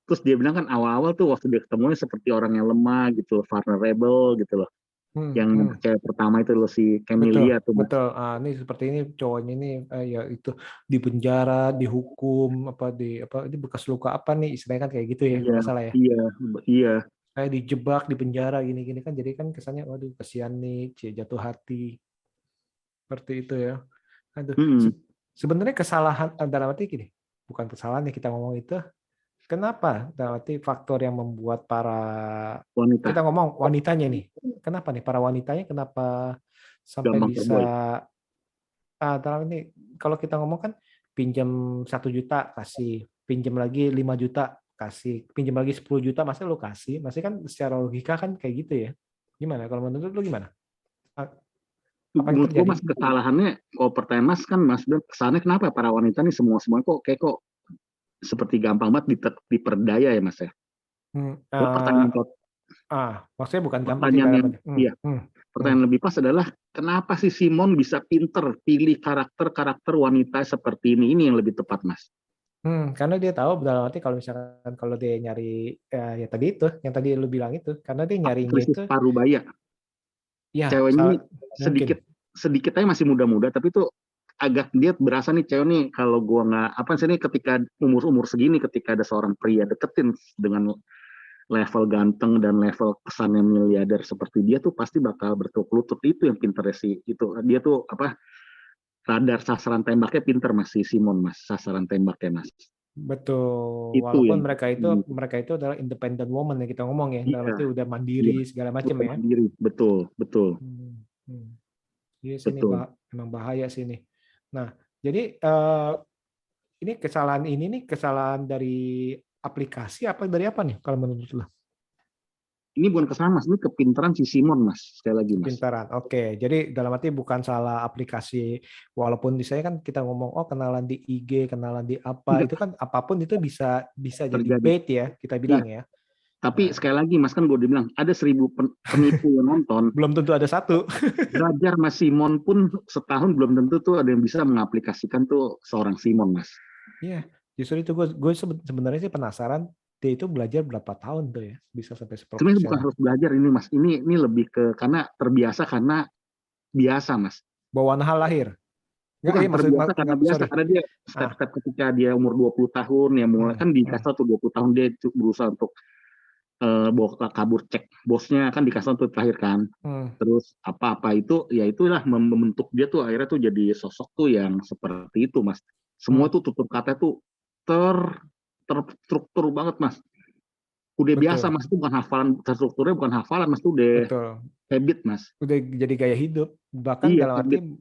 terus dia bilang kan awal-awal tuh waktu dia ketemunya seperti orang yang lemah gitu, vulnerable gitu loh. Yang cewek pertama itu loh si Camelia tuh. Betul. Ini seperti ini cowoknya ini ya itu di penjara, dihukum ini bekas luka apa nih istilahnya kan kayak gitu ya kalau Iya, nggak salah ya. iya, iya. Kayak dijebak di penjara gini-gini kan jadi kan kesannya waduh kasihan nih, jatuh hati. Seperti itu ya. Aduh, sebenarnya kesalahan dalam arti gini, bukan kesalahan yang kita ngomong itu. Kenapa? Dalam arti faktor yang membuat para Wanita kita ngomong wanitanya nih. Kenapa nih para wanitanya kenapa sampai gampang bisa terboy. dalam ini kalau kita ngomong kan pinjam 1 juta kasih, pinjam lagi 5 juta kasih, pinjam lagi 10 juta masa lu kasih? Masih kan secara logika kan kayak gitu ya. Gimana? Kalau menurut lu gimana? Apa yang Menurut gue terjadi? mas kesalahannya, kalau pertanyaan mas kan mas bilang kesalahannya kenapa para wanita nih semua kok kayak kok seperti gampang banget diperdaya ya mas ya. Kalau Maksudnya bukan gampang sih pertanyaan dalam yang iya, pertanyaan lebih pas adalah kenapa sih Simon bisa pinter pilih karakter wanita seperti ini yang lebih tepat mas. Karena dia tahu dalam arti kalau misalkan kalau dia nyari ya tadi itu yang tadi lu bilang itu karena dia nyarinya Krisis itu Parubaya, ya ceweknya ini mungkin sedikit aja masih muda-muda, tapi tuh agak dia berasa nih cewek nih kalau gua nggak apa sih nih ketika umur segini ketika ada seorang pria deketin dengan level ganteng dan level kesannya miliarder seperti dia tuh pasti bakal bertukuk lutut. Itu yang pinter sih, itu dia tuh apa, radar sasaran tembaknya pinter mas si Simon mas, sasaran tembaknya mas. betul. Itu Walaupun yang mereka itu adalah independent woman yang kita ngomong ya, dalam iya, arti udah iya, mandiri segala macam udah ya. mandiri, betul, betul, Iya sih ini betul. emang bahaya sih ini. Nah, jadi ini kesalahan dari aplikasi apa dari apa nih kalau menurut lo? Ini bukan kesalahan mas, ini kepintaran si Simon mas, sekali lagi mas. Pintaran. Oke, jadi dalam arti bukan salah aplikasi. Walaupun di saya kan kita ngomong kenalan di IG, kenalan di apa, Enggak itu kan apapun itu bisa jadi terjadi. bait ya, kita Iya. bilang ya. Tapi Nah, sekali lagi mas kan gue udah bilang ada 1000 penipu yang nonton. belum tentu ada satu. Belajar mas Simon pun setahun belum tentu tuh ada yang bisa mengaplikasikan tuh seorang Simon mas. Iya, justru itu gue sebenarnya sih penasaran dia itu belajar berapa tahun tuh ya bisa sampai Sebenarnya bukan seprofesional. harus belajar ini mas, ini lebih ke karena terbiasa karena biasa mas. Bawaan hal lahir. Enggak Bukan ya terbiasa karena biasa, sorry. karena dia step-step ketika dia umur 20 tahun ya mulai kan dikasih tuh 20 tahun dia berusaha untuk bawa kabur cek bosnya kan dikasih tuh terakhir kan. Terus apa-apa itu ya itulah membentuk dia tuh akhirnya tuh jadi sosok tuh yang seperti itu mas. Semua tuh tutup kata tuh terstruktur banget mas. Udah biasa mas, itu bukan hafalan, terstrukturnya bukan hafalan mas, itu udah habit mas. Udah jadi gaya hidup. Bahkan Iya, dalam arti habit.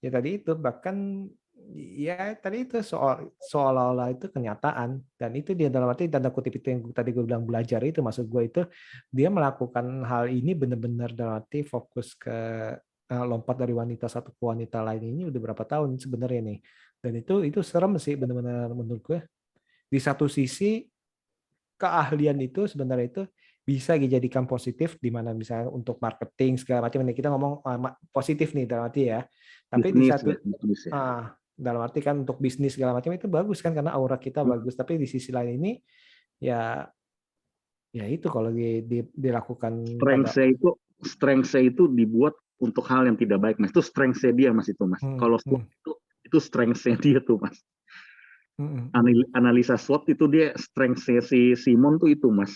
ya tadi itu bahkan ya tadi itu seolah-olah itu kenyataan, dan itu dia dalam arti tanda kutip itu yang tadi gue bilang belajar itu maksud gue itu dia melakukan hal ini benar-benar dalam arti fokus ke lompat dari wanita satu ke wanita lain ini udah berapa tahun sebenarnya nih, dan itu serem sih benar-benar menurut gue. Di satu sisi keahlian itu sebenarnya itu bisa dijadikan positif di mana misalnya untuk marketing segala macam ini kita ngomong positif nih dalam arti ya. Tapi di satu dalam arti kan untuk bisnis segala macam itu bagus kan karena aura kita bagus. Tapi di sisi lain ini ya itu kalau dilakukan strength-nya itu dibuat untuk hal yang tidak baik mas. Itu strength-nya dia mas itu mas. Kalau itu strength-nya dia tuh mas. Analisa SWOT itu dia strength-nya si Simon tuh itu mas.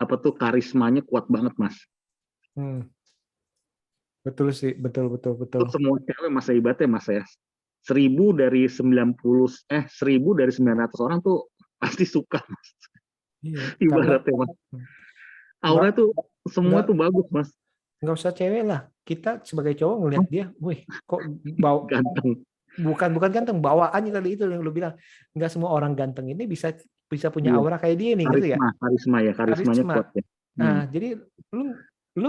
Apa tuh karismanya kuat banget mas. Betul sih, betul. Itu semua cewek mas hebatnya mas ya. 1000 dari 900 orang tuh pasti suka mas. Iya, ibaratnya mas. Aura tuh semua nggak tuh bagus mas, nggak usah cewek lah. Kita sebagai cowok ngelihat dia, wih, kok bau ganteng. bukan ganteng, bawaannya tadi itu yang lu bilang. Nggak semua orang ganteng ini bisa bisa punya Iya, aura kayak dia nih, gitu ya. karisma ya, karismanya Karisma. kuat ya. Nah, jadi lu lu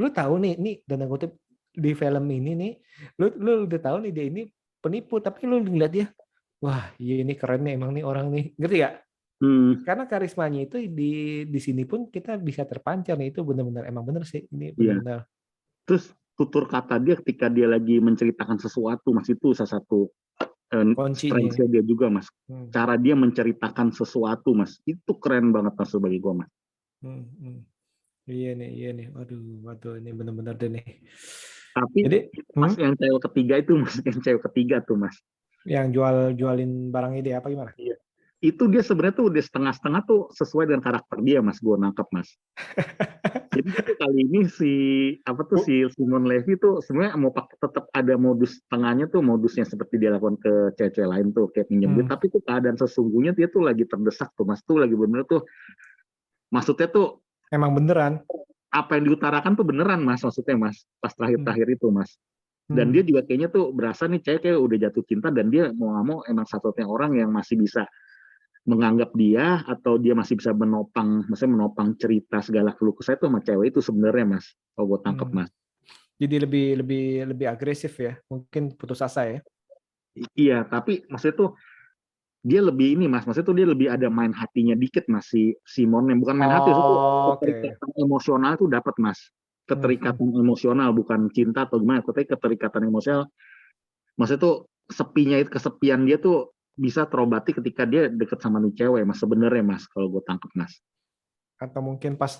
lu tahu nih dan kutip di film ini nih, lu udah tahu nih dia ini penipu, tapi lu ngeliat dia, wah, iya ini keren nih emang nih orang nih, ngerti ya? Hmm, Karena karismanya itu di sini pun kita bisa terpancar nih, itu benar-benar emang benar sih, ini iya. benar-benar Terus tutur kata dia ketika dia lagi menceritakan sesuatu mas, itu salah satu kuncinya. strength dia juga mas. Hmm, Cara dia menceritakan sesuatu mas, itu keren banget mas bagi gue mas. hmm, hmm. Iya nih, waduh, ini benar-benar deh nih. Tapi Jadi, mas yang cewek ketiga itu mas, yang cewek ketiga tuh mas. yang jualin barang ide apa gimana? Iya. Itu dia sebenarnya tuh udah setengah-setengah tuh sesuai dengan karakter dia mas, gue nangkep mas. Jadi dia tuh kali ini si apa tuh Bu, si Simon Levy tuh sebenarnya mau pakai tetap ada modus tengahnya tuh, modusnya seperti dia lakukan ke cewek-cewek lain tuh kayak pinjam duit, hmm, tapi tuh keadaan sesungguhnya dia tuh lagi terdesak tuh mas, tuh lagi bener tuh maksudnya tuh emang beneran. apa yang diutarakan tuh beneran mas, maksudnya mas pas Hmm, terakhir-terakhir itu mas. Dan dia hmm, juga kayaknya tuh berasa nih cewek kayak udah jatuh cinta, dan dia mau nggak mau emang satu-satunya orang yang masih bisa menganggap dia, atau dia masih bisa menopang, maksudnya menopang cerita segala keluh kesah itu sama cewek itu sebenarnya mas, kalau gue tangkep hmm. mas. Jadi lebih agresif ya, mungkin putus asa ya. Iya, tapi maksudnya tuh dia lebih ini mas, maksudnya tuh dia lebih ada main hatinya dikit mas, si Simon, yang bukan main hati, itu Oke. keterikatan emosional tuh dapat mas, Hmm, hmm. keterikatan emosional bukan cinta atau gimana, tapi keterikatan emosional, maksudnya tuh kesepian dia tuh bisa terobati ketika dia deket sama nih cewek mas, sebenarnya mas, kalau gue tangkap mas. Atau mungkin pas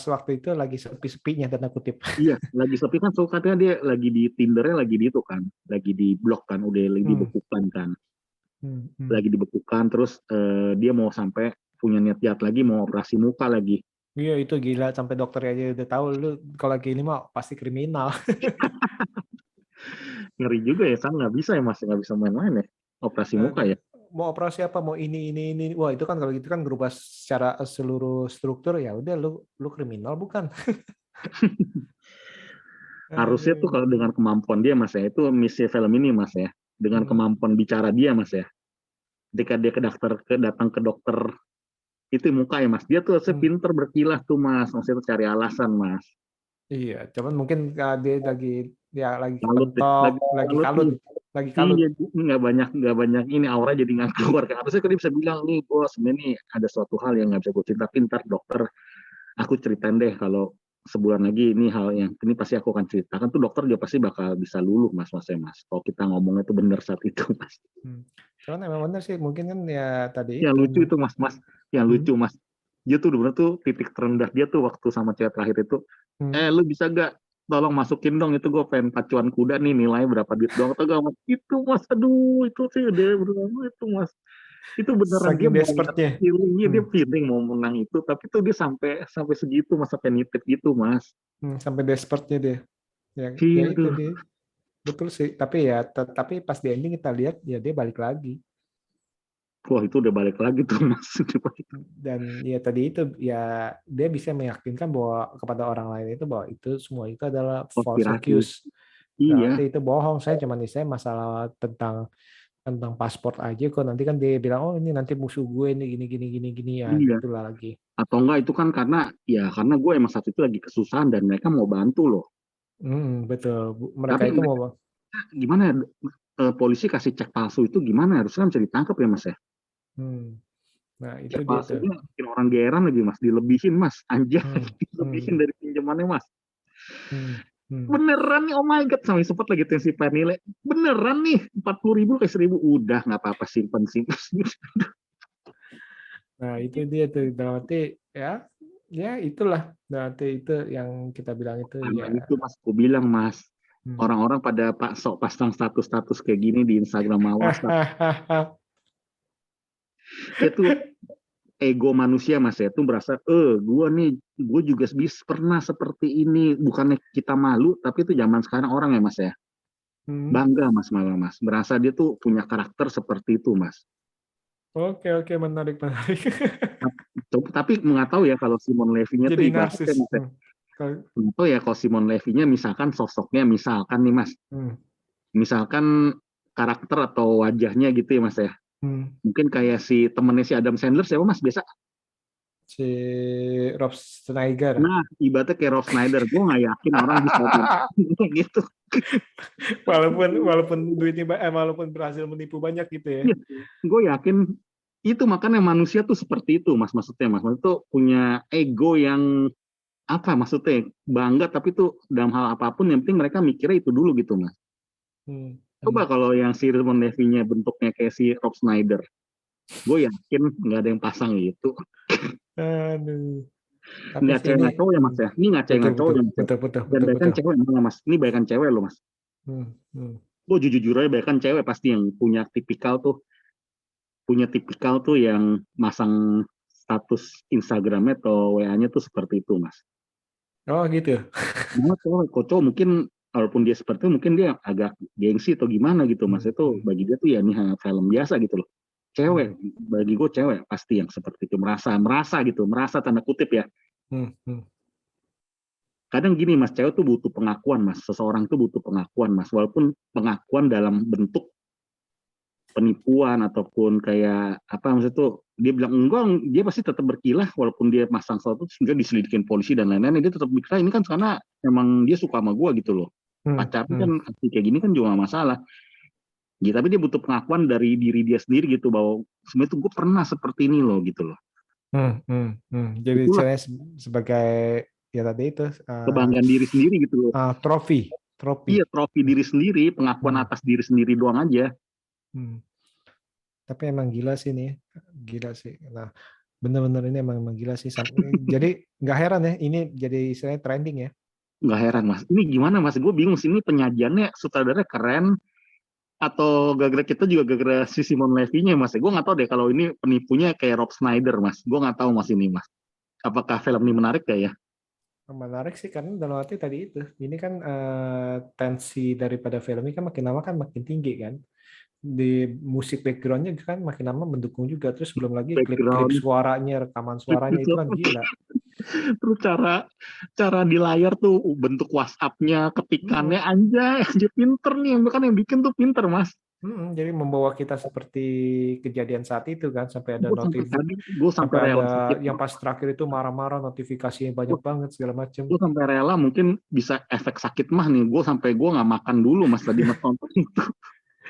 waktu itu lagi sepi-sepinya tanda kutip. Iya, lagi sepi kan, so katanya dia lagi di Tindernya, lagi di itu kan, lagi di blok kan, udah lagi Hmm, dibekukan kan, hmm, hmm. lagi dibekukan, terus dia mau sampai punya niat jahat lagi, mau operasi muka lagi. Iya itu gila, sampai dokter aja udah tahu lu kalau lagi ini mah pasti kriminal. Ngeri juga ya, kan nggak bisa ya mas, nggak bisa main-main ya, operasi muka Aduh. ya. Mau operasi apa, mau ini. Wah, itu kan kalau gitu kan berubah secara seluruh struktur, ya udah lu kriminal bukan? Harusnya tuh Aduh. kalau dengan kemampuan dia mas ya, itu misi film ini mas ya, dengan Hmm, kemampuan bicara dia mas ya, ketika dia datang ke dokter itu muka ya mas, dia tuh hmm. pinter berkilah tuh mas, maksudnya tuh cari alasan mas. Iya, cuman mungkin dia lagi Kalut deh, kepentok, lagi lagi kalut kalut, nih. lagi kalut. Iya, nggak banyak ini, aura jadi nggak keluar kan. Harusnya kan dia bisa bilang nih, bos, sebenarnya nih ada suatu hal yang nggak bisa gue cerita, pintar dokter, aku ceritain deh kalau sebulan lagi ini hal yang ini pasti aku akan ceritakan, tuh dokter juga pasti bakal bisa luluh mas. Kalau kita ngomongnya tuh benar saat itu mas. Hmm. Cuman emang bener sih, mungkin kan ya tadi Yang itu. lucu itu mas, yang Hmm, lucu mas, dia tuh bener tuh titik terendah dia tuh waktu sama cewek terakhir itu, hmm. lu bisa gak tolong masukin dong, itu gue pengen pacuan kuda nih, nilainya berapa duit dong, atau gak mas, itu mas, aduh itu sih udah bener itu mas, itu beneran dia Saking mau desperate-nya. feelingnya, dia Hmm. feeling mau menang itu, tapi tuh dia sampai sampai segitu mas, sampai nitip gitu mas. Sampai desperate-nya deh. Ya Iya itu tuh, dia. Betul sih, tapi ya tapi pas di ending kita lihat ya dia balik lagi. wah itu udah balik lagi tuh mas. Dan ya tadi itu ya dia bisa meyakinkan bahwa kepada orang lain itu bahwa itu semua itu adalah false Konspirasi, accuse. iya. Berarti itu bohong. Saya masalah tentang paspor aja kok, nanti kan dia bilang oh ini nanti musuh gue ini gini ya Iya, gitulah lagi. atau enggak itu kan karena gue emang saat itu lagi kesusahan dan mereka mau bantu loh, Betul. Mereka tapi itu mau. mereka gimana ya, polisi kasih cek palsu itu gimana, harusnya kan bisa ditangkap ya mas ya. Hmm, nah itu Cek dia tuh. palsunya bikin orang geran lagi mas, dilebihin mas, anjir. Hmm, Dilebihin hmm, dari pinjamannya mas, hmm, hmm. beneran nih, oh my god, sampai sempat lagi tensi nilai beneran nih, 40.000 kayak 1.000, udah nggak apa-apa, simpen. Nah itu dia tuh, berarti ya ya itulah, berarti itu yang kita bilang itu Karena ya. itu mas, aku bilang mas, Hmm. orang-orang pada pak sok pasang status-status kayak gini di Instagram, WhatsApp, itu ego manusia mas ya, itu berasa gue juga pernah seperti ini, bukannya kita malu, tapi itu zaman sekarang orang ya mas ya, Hmm. bangga mas, malah mas berasa dia tuh punya karakter seperti itu mas. Oke, menarik. Coba, tapi nggak tahu ya kalau Simon Levy-nya tuh Jadi ibaratnya narsis. Mas, nggak tahu ya kalau Simon Levy-nya misalkan sosoknya misalkan nih Mas, Hmm. misalkan karakter atau wajahnya gitu ya Mas ya. Hmm. Mungkin kayak si temennya si Adam Sandler siapa Mas biasa? Si Rob Schneider. Nah, ibaratnya kayak Rob Schneider, gue nggak yakin orang bisa gitu. walaupun duitnya walaupun berhasil menipu banyak gitu ya. Iya, gue yakin itu makanya manusia tuh seperti itu Mas, maksudnya Mas itu punya ego yang apa maksudnya bangga, tapi tuh dalam hal apapun yang penting mereka mikirnya itu dulu gitu Mas. Hmm. Coba kalau yang si Simon Levy-nya bentuknya kayak si Rob Schneider, gue yakin nggak ada yang pasang gitu. Aduh. Tapi Nggak sih cewek ini nggak cowok ya Mas ya, ini nggak cewek betul nggak cowok betul ya Mas ya. betul betul Dan betul bahkan betul. cewek emang Mas, ini bahkan cewek loh Mas. Hmm. Hmm. Gue jujur aja bahkan cewek pasti yang punya tipikal tuh yang masang status Instagramnya atau WA-nya tuh seperti itu Mas. Oh gitu. Nah, kok cowok mungkin walaupun dia seperti itu mungkin dia agak gengsi atau gimana gitu Mas. Itu Hmm. bagi dia tuh ya ini hanya film biasa gitu loh. Cewek, bagi gue cewek pasti yang seperti itu merasa tanda kutip ya. Hmm. Hmm. Kadang gini Mas, cewek tuh butuh pengakuan Mas. Seseorang tuh butuh pengakuan Mas, walaupun pengakuan dalam bentuk penipuan ataupun kayak apa maksudnya tuh dia bilang enggak, dia pasti tetap berkilah walaupun dia masang sesuatu sehingga diselidikin polisi dan lain-lain, dia tetap berkilah ini kan karena emang dia suka sama gua gitu loh. Hmm. Pacarnya Hmm. kan kayak gini kan juga gak masalah. Ya, tapi dia butuh pengakuan dari diri dia sendiri gitu bahwa sebenarnya tuh gue pernah seperti ini loh gitu loh. Hmm. Hmm. Hmm. Jadi Itulah saya sebagai ya tadi itu kebanggaan diri sendiri gitu loh. trofi. Iya, trofi diri sendiri, pengakuan Hmm. atas diri sendiri doang aja. Hmm. Tapi emang gila sih nih, gila sih. Nah, bener-bener ini emang gila sih. Jadi nggak heran ya, ini jadi istilahnya trending ya. Nggak heran Mas, ini gimana Mas, gue bingung sih ini penyajiannya sutradaranya keren atau gara-gara kita juga gara-gara si Simon Levy-nya Mas. Gue nggak tahu deh kalau ini penipunya kayak Rob Schneider Mas. Gue nggak tahu Mas ini Mas. Apakah film ini menarik gak ya? Menarik sih karena dalam arti tadi itu. Ini kan tensi daripada film ini kan makin lama kan makin tinggi kan. Di musik backgroundnya kan makin lama mendukung juga. Terus belum lagi klip-klip Background suaranya, rekaman suaranya itu kan gila. terus cara di layar tuh bentuk WhatsApp-nya, ketikannya anjay pinter nih, kan yang bikin tuh pinter Mas. Jadi membawa kita seperti kejadian saat itu kan sampai ada Gue sampai notif, tadi gue sampai sampai rela ada sakit. yang pas terakhir itu marah-marah notifikasinya banyak banget segala macam. Gue sampai rela mungkin bisa efek sakit mah nih. Gue nggak makan dulu Mas tadi Mas nonton itu.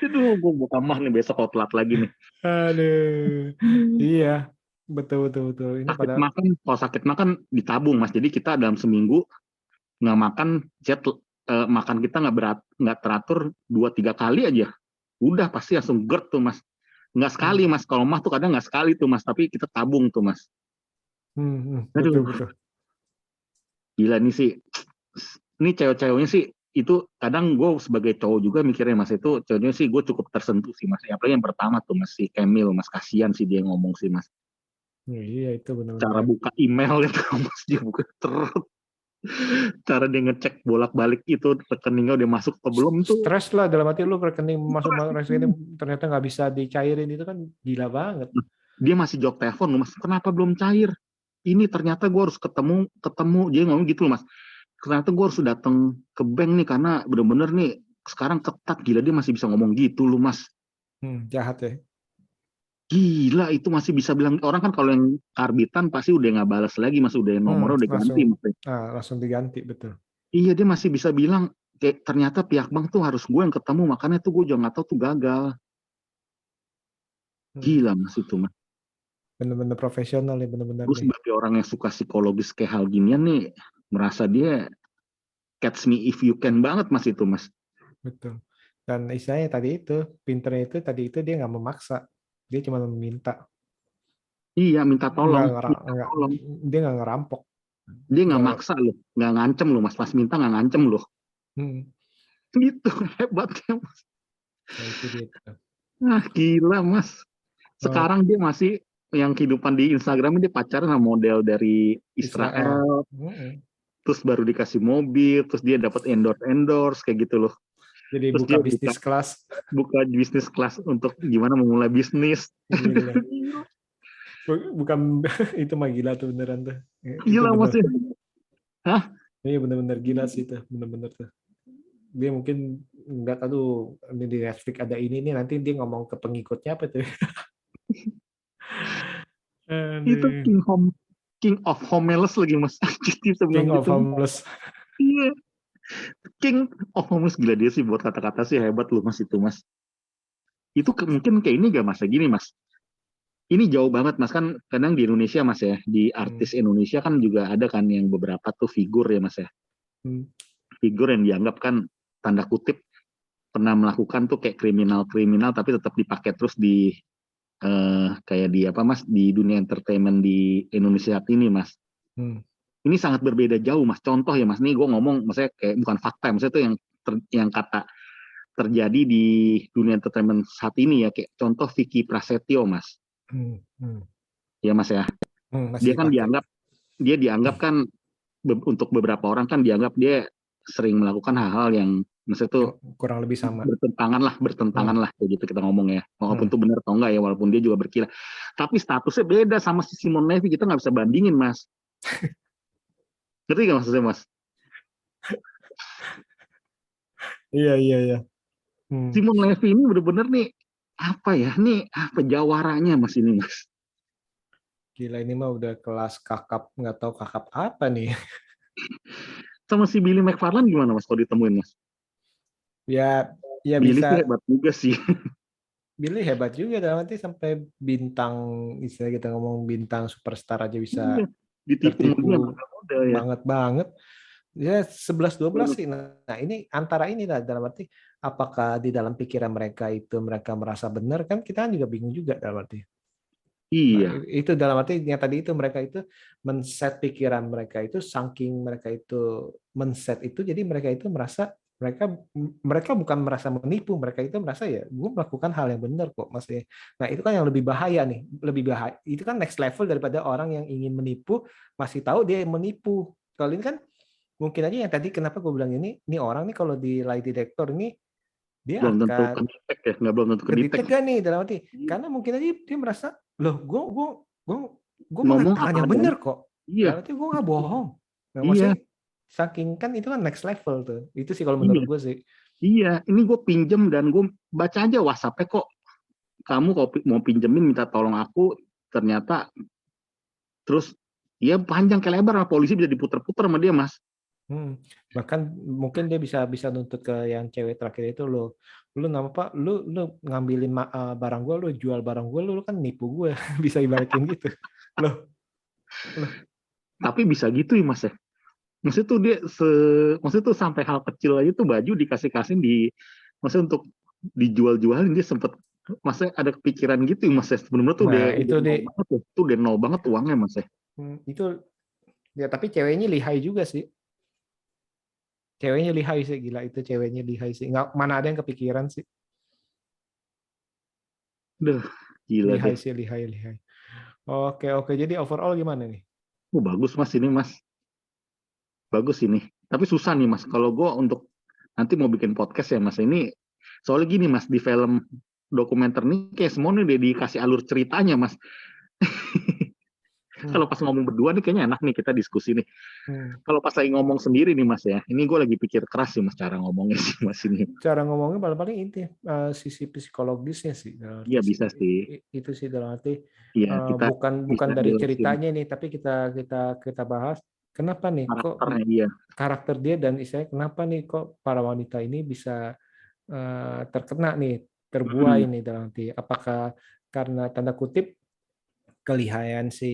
Aduh, gue buka mah nih besok kalau telat lagi nih. Aduh, iya, betul betul betul. Ini pada Kalau sakit makan ditabung Mas. Jadi kita dalam seminggu nggak makan makan kita nggak teratur 2-3 kali aja. Udah pasti langsung GERD tuh Mas. Nggak sekali Mas. Kalau mah tuh kadang nggak sekali tuh Mas. Tapi kita tabung tuh Mas. betul Aduh, betul. gila nih sih. Ini cewek-ceweknya sih itu kadang gue sebagai cowok juga mikirnya Mas itu ceweknya sih gue cukup tersentuh sih Mas. Apalagi yang pertama tuh Mas si Camille Mas, kasihan sih dia ngomong sih Mas. Iya itu benar-benar. Cara buka email itu Mas dia buka terus. Cara dia ngecek bolak-balik itu rekeningnya udah masuk atau belum tuh. Stres lah dalam arti lu rekening masuk rekening ternyata nggak bisa dicairin itu kan gila banget. Dia masih jawab telepon loh Mas. Kenapa belum cair? Ini ternyata gue harus ketemu. Dia ngomong gitu loh Mas. Ternyata gue harus datang ke bank nih karena bener-bener nih sekarang ketat, gila dia masih bisa ngomong gitu loh Mas. Jahat ya. Gila itu masih bisa bilang, orang kan kalau yang karbitan pasti udah nggak balas lagi Mas, udah nomornya udah ganti Mas. Langsung diganti betul. Iya dia masih bisa bilang kayak ternyata pihak bank tuh harus gue yang ketemu, makanya tuh gue juga nggak tahu tuh gagal. Gila Mas itu Mas. Bener-bener profesional ya bener-bener. Gue sebagai orang yang suka psikologis kayak hal ginian nih merasa dia catch me if you can banget Mas itu Mas. Betul. Dan istilahnya tadi itu pinternya itu tadi itu dia nggak memaksa, dia cuma meminta. Iya minta tolong. Dia nggak ngerampok. Dia nggak maksa loh, nggak ngancem loh Mas. Pas minta nggak ngancem loh. Gitu hebatnya Mas. Nah, itu dia. Nah gila Mas. Sekarang dia masih yang kehidupan di Instagram dia pacaran sama model dari Israel. Terus baru dikasih mobil, terus dia dapat endorse kayak gitu loh. Jadi terus buka bisnis kelas. Buka bisnis kelas untuk gimana memulai bisnis. Bukan itu mah gila tuh beneran tuh. Itu Gila bener. Mas ya. Hah? Iya bener-bener gila sih itu, bener-bener tuh. Dia mungkin nggak tahu ini di Netflix ada ini nih nanti dia ngomong ke pengikutnya apa tuh. Itu Aduh. King of Homeless lagi Mas. Dia bisa King bilang of gitu. Homeless. Iya. King of Homeless, gila dia sih buat kata-kata sih hebat loh Mas itu Mas. Itu mungkin kayak ini gak Mas, kayak gini Mas. Ini jauh banget Mas, kan kadang di Indonesia Mas ya, di Hmm. artis Indonesia kan juga ada kan yang beberapa tuh figur ya Mas ya. Hmm. Figur yang dianggap kan tanda kutip pernah melakukan tuh kayak kriminal-kriminal tapi tetap dipakai terus di kayak di apa Mas, di dunia entertainment di Indonesia saat ini Mas. Hmm. Ini sangat berbeda jauh Mas. Contoh ya Mas, nih gue ngomong maksudnya kayak bukan fakta, maksudnya itu yang kata terjadi di dunia entertainment saat ini ya, kayak contoh Vicky Prasetyo Mas. Hmm. Hmm. Ya Mas ya. Masih Dia kan dipakai. dianggap kan untuk beberapa orang kan dianggap dia sering melakukan hal-hal yang maksudnya itu Yang kurang lebih sama. bertentangan lah kayak gitu kita ngomong ya. Walaupun Hmm. itu benar atau enggak ya, walaupun dia juga berkilah. Tapi statusnya beda sama si Simon Levy, kita nggak bisa bandingin Mas. Ngerti nggak maksudnya Mas? Iya, iya, iya. Hmm. Simon Levy ini bener-bener nih apa ya, nih apa jawaranya Mas ini Mas. Gila ini mah udah kelas kakap, nggak tahu kakap apa nih. Sama si Billy McFarland gimana Mas kalau ditemuin Mas? Ya, ya Billy sih bisa. hebat juga sih. Billy hebat juga dalam arti sampai bintang, istilah kita ngomong bintang superstar aja bisa Iya, ditipu sama dia tertipu muda ya. banget. Ya 11-12 Betul. sih. Nah ini antara ini lah dalam arti apakah di dalam pikiran mereka itu mereka merasa benar kan kita kan juga bingung juga dalam arti. Nah, Iya, itu dalam arti yang tadi itu mereka itu men-set pikiran mereka itu saking mereka itu men-set itu jadi mereka itu merasa mereka bukan merasa menipu, mereka itu merasa ya gue melakukan hal yang benar kok maksudnya. Nah, itu kan yang lebih bahaya nih, lebih bahaya. Itu kan next level daripada orang yang ingin menipu masih tahu dia yang menipu. Kalau ini kan mungkin aja yang tadi kenapa gue bilang ini orang nih kalau di lie detector ini dia belum tentu akan kedetek ya, nggak belum tentu kedetek. kedetek gak nih dalam arti karena mungkin aja dia merasa loh gue Ngomong mengatakan apa yang adanya. benar kok Iya, dalam arti gue nggak bohong. Nah, iya, maksudnya saking kan itu kan next level tuh itu sih kalau iya, menurut gue sih. iya. Ini gue pinjem dan gue baca aja WhatsApp-nya kok. Kamu kok mau pinjemin minta tolong aku, ternyata terus ya panjang ke lebar sama polisi bisa diputer-puter sama dia Mas. Bahkan mungkin dia bisa bisa nuntut ke yang cewek terakhir itu lu nama apa ngambilin barang gue lu jual barang gue lu kan nipu gue bisa ibaratin gitu loh. Tapi bisa gitu ya Mas ya. Maksudnya tuh dia maksudnya tuh sampai hal kecil aja tuh baju dikasih-kasihin maksudnya untuk dijual-jualin dia sempet maksudnya ada kepikiran gitu ya Mas ya. Benar-benar tuh Nah itu udah nol banget tuh. Tuh udah nol banget uangnya Mas ya. itu ya tapi ceweknya lihai juga sih. Ceweknya lihai sih, gila itu ceweknya lihai sih. Nggak, mana ada yang kepikiran sih. Duh, gila Lihai deh. sih, lihai, lihai. Oke, oke. Jadi overall gimana nih? Bagus Mas ini Mas. Bagus ini. Tapi susah nih Mas. Kalau gue untuk nanti mau bikin podcast ya Mas. Ini soalnya gini Mas, di film dokumenter nih kayak semua nih udah dikasih alur ceritanya Mas. Kalau pas ngomong berdua nih kayaknya enak nih kita diskusi nih. Kalau pas lagi ngomong sendiri nih Mas ya, ini gue lagi pikir keras sih Mas cara ngomongnya sih Mas ini. Cara ngomongnya paling inti sisi psikologisnya sih. Dalam Iya arti bisa sih. itu sih dalam arti Iya kita bukan bisa dari jelasin ceritanya nih, tapi kita bahas kenapa nih kok karakternya. Iya. karakter dia dan istilahnya kenapa nih kok para wanita ini bisa terkena nih, terbuai nih dalam arti apakah karena tanda kutip kelihaian si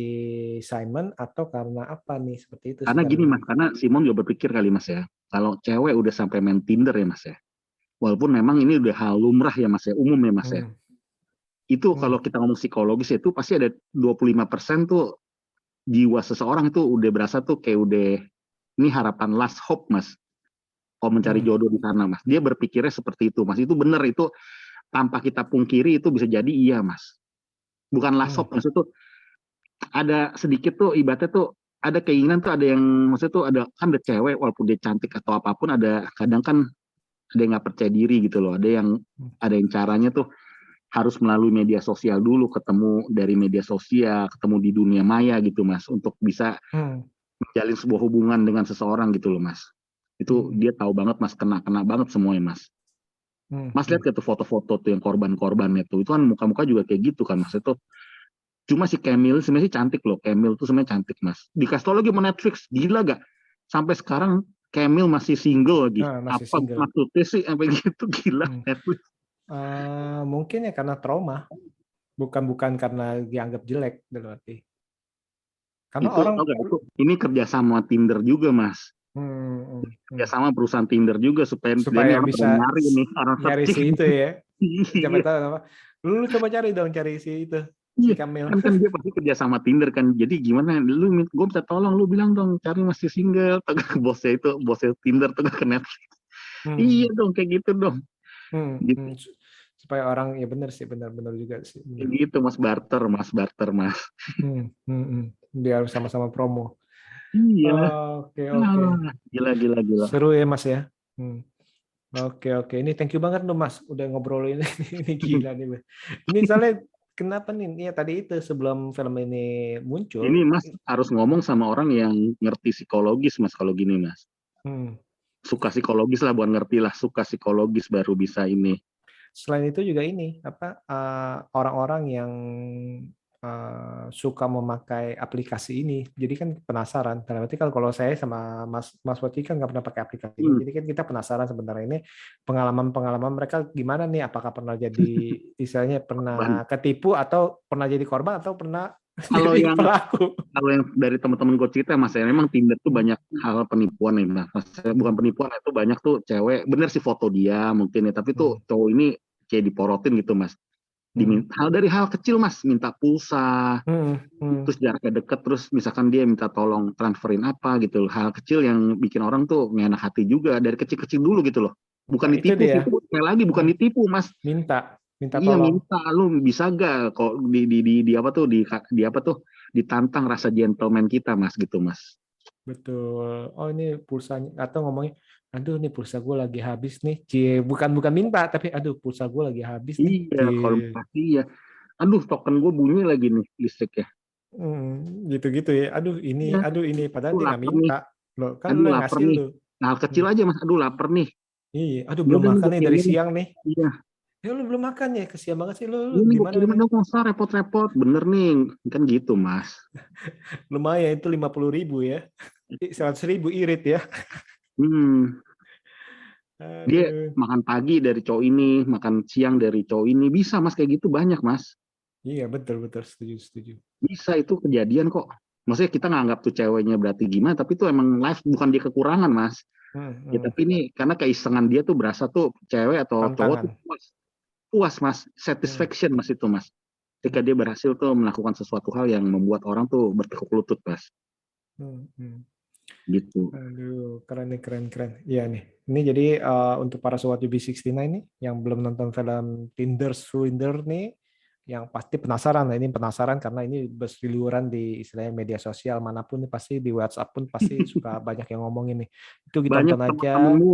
Simon atau karena apa nih seperti itu sih Karena kalau gini Mas, karena Simon juga berpikir kali Mas ya, kalau cewek udah sampai main Tinder ya Mas ya, walaupun memang ini udah hal lumrah ya Mas ya, umum ya Mas ya, itu kalau kita ngomong psikologis itu pasti ada 25% tuh jiwa seseorang itu udah berasa tuh kayak udah ini harapan last hope Mas, kalau mencari jodoh di sana Mas. Dia berpikirnya seperti itu Mas, itu benar itu tanpa kita pungkiri itu bisa jadi iya Mas. Bukan last hope Mas, itu ada sedikit tuh ibaratnya tuh ada keinginan tuh ada yang maksudnya tuh ada kan ada cewek walaupun dia cantik atau apapun ada kadang kan ada yang nggak percaya diri gitu loh, ada yang caranya tuh harus melalui media sosial dulu, ketemu dari media sosial, ketemu di dunia maya gitu Mas, untuk bisa Hmm. menjalin sebuah hubungan dengan seseorang gitu loh Mas. Itu dia tahu banget Mas, kena banget semuanya Mas. Mas lihat gak tuh foto-foto tuh yang korban-korbannya tuh, itu kan muka-muka juga kayak gitu kan Mas. Itu cuma si Camille sebenarnya sih cantik loh, Camille tuh sebenarnya cantik Mas. Dikasih tau lagi sama Netflix, gila gak? Sampai sekarang Camille masih single lagi. Masih Apa single. maksudnya sih sampai gitu, gila Hmm. Netflix. Mungkin ya karena trauma, bukan karena dianggap jelek berarti. Karena Itu orang tau gak, itu ini kerjasama Tinder juga Mas. Kerjasama perusahaan Tinder juga supaya ini supaya orang pada bisa nyari nih, orang nyari si searching. itu ya. Siapa Iya. tahu apa. Lu coba cari dong, cari si itu, si Iya, Kamil. kan dia pasti kerja sama Tinder kan. Jadi gimana? Gue minta tolong, lu bilang dong cari masih single. Tuh ke bosnya Tinder tuh ke Netflix. Iya Hmm. dong, kayak gitu dong. Hmm. Gitu, Hmm. Supaya orang ya benar sih, benar juga sih. kayak Benar. gitu Mas, barter Mas. Biar sama-sama promo. Iya, Oke. gila. Seru ya Mas ya. Hmm. Oke. Ini thank you banget loh Mas, udah ngobrolin ini gila nih. Mas. Ini soalnya kenapa nih? Ya tadi itu sebelum film ini Ini muncul. Mas harus ngomong sama orang yang ngerti psikologis Mas kalau gini Mas. Hmm. Suka psikologis lah, buat ngerti lah. Suka psikologis baru bisa ini. Selain itu juga ini orang-orang yang suka memakai aplikasi ini, jadi kan penasaran. Berarti kalau saya sama Mas Wati kan nggak pernah pakai aplikasi ini, jadi kan kita penasaran sebenarnya ini pengalaman mereka gimana nih? Apakah pernah jadi istilahnya pernah ketipu atau pernah jadi korban atau pernah Kalau jadi yang pelaku? kalau yang dari teman-teman gue cerita Mas, ya memang Tinder tuh banyak hal penipuan nih Mas. Bukan penipuan, itu banyak tuh cewek, bener sih foto dia mungkin ya, tapi tuh cowok ini kayak diporotin gitu Mas. Dari hal kecil Mas, minta pulsa, terus jaraknya deket, terus misalkan dia minta tolong transferin apa gitu loh. Hal kecil yang bikin orang tuh nggak enak hati juga, dari kecil-kecil dulu gitu loh. Bukan Nah, itu ditipu sih, dia. sekali lagi bukan ditipu Mas. Minta Iya, tolong. minta, lu bisa gak kok di apa tuh, di apa tuh, ditantang rasa gentleman kita Mas, gitu Mas. Betul. Oh ini pulsanya, atau ngomongnya, aduh ini pulsa gue lagi habis nih. Cie, bukan minta, tapi aduh pulsa gue lagi habis nih. Iya, kalau Cie. pasti ya. Aduh, token gue bunyi lagi nih listriknya. Gitu-gitu ya. Iya, Aduh ini. Padahal aduh dia nggak lapar nih. minta. Loh, kan lu Aduh yang lapar ngasih nih. lu. Nah, hal kecil Hmm. aja Mas. Aduh lapar nih. Iya. Aduh Ya belum udah nih makan gue nih dari kirimin. siang nih. Iya. Ya lu belum makan ya. Kesian banget sih lu. Ini gue Gimana kirimin nih? dong, masa repot-repot. Bener nih, kan gitu Mas. Lumayan itu 50.000 ya. 100.000 irit ya. Hmm, dia Aduh. makan pagi dari cowok ini, makan siang dari cowok ini. Bisa Mas, kayak gitu banyak Mas. Iya betul. Setuju. Bisa, itu kejadian kok. Maksudnya kita nganggap tuh ceweknya berarti gimana, tapi itu emang life, bukan dia kekurangan Mas. Ya tapi ini karena keisengan dia tuh berasa tuh cewek atau cowok tuh Tantangan. puas Mas, satisfaction Mas itu Mas. Ketika dia berhasil tuh melakukan sesuatu hal yang membuat orang tuh bertekuk lutut Mas. Gitu. Aduh, keren. Iya nih. Ini jadi untuk para sobat UB69 nih yang belum nonton film Tinder Swindler nih, yang pasti penasaran. Nah, ini penasaran karena ini berseliweran di istilahnya media sosial manapun nih, pasti di WhatsApp pun pasti suka banyak yang ngomongin nih. Itu Banyak ditonton aja. teman-temanmu,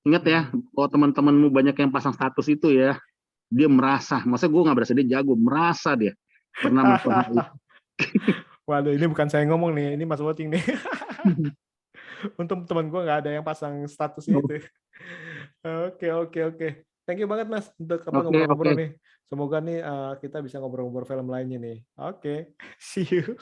ingat ya, kalau teman-temanmu banyak yang pasang status itu ya, dia merasa, masa gue nggak berasa, dia jago, merasa dia pernah melakukan hal itu. Waduh, ini bukan saya ngomong nih, ini Mas Woting nih. Untung teman gue nggak ada yang pasang status itu. Oke. Thank you banget Mas untuk apa Oke. ngobrol-ngobrol nih. Semoga nih kita bisa ngobrol-ngobrol film lainnya nih. Oke. See you.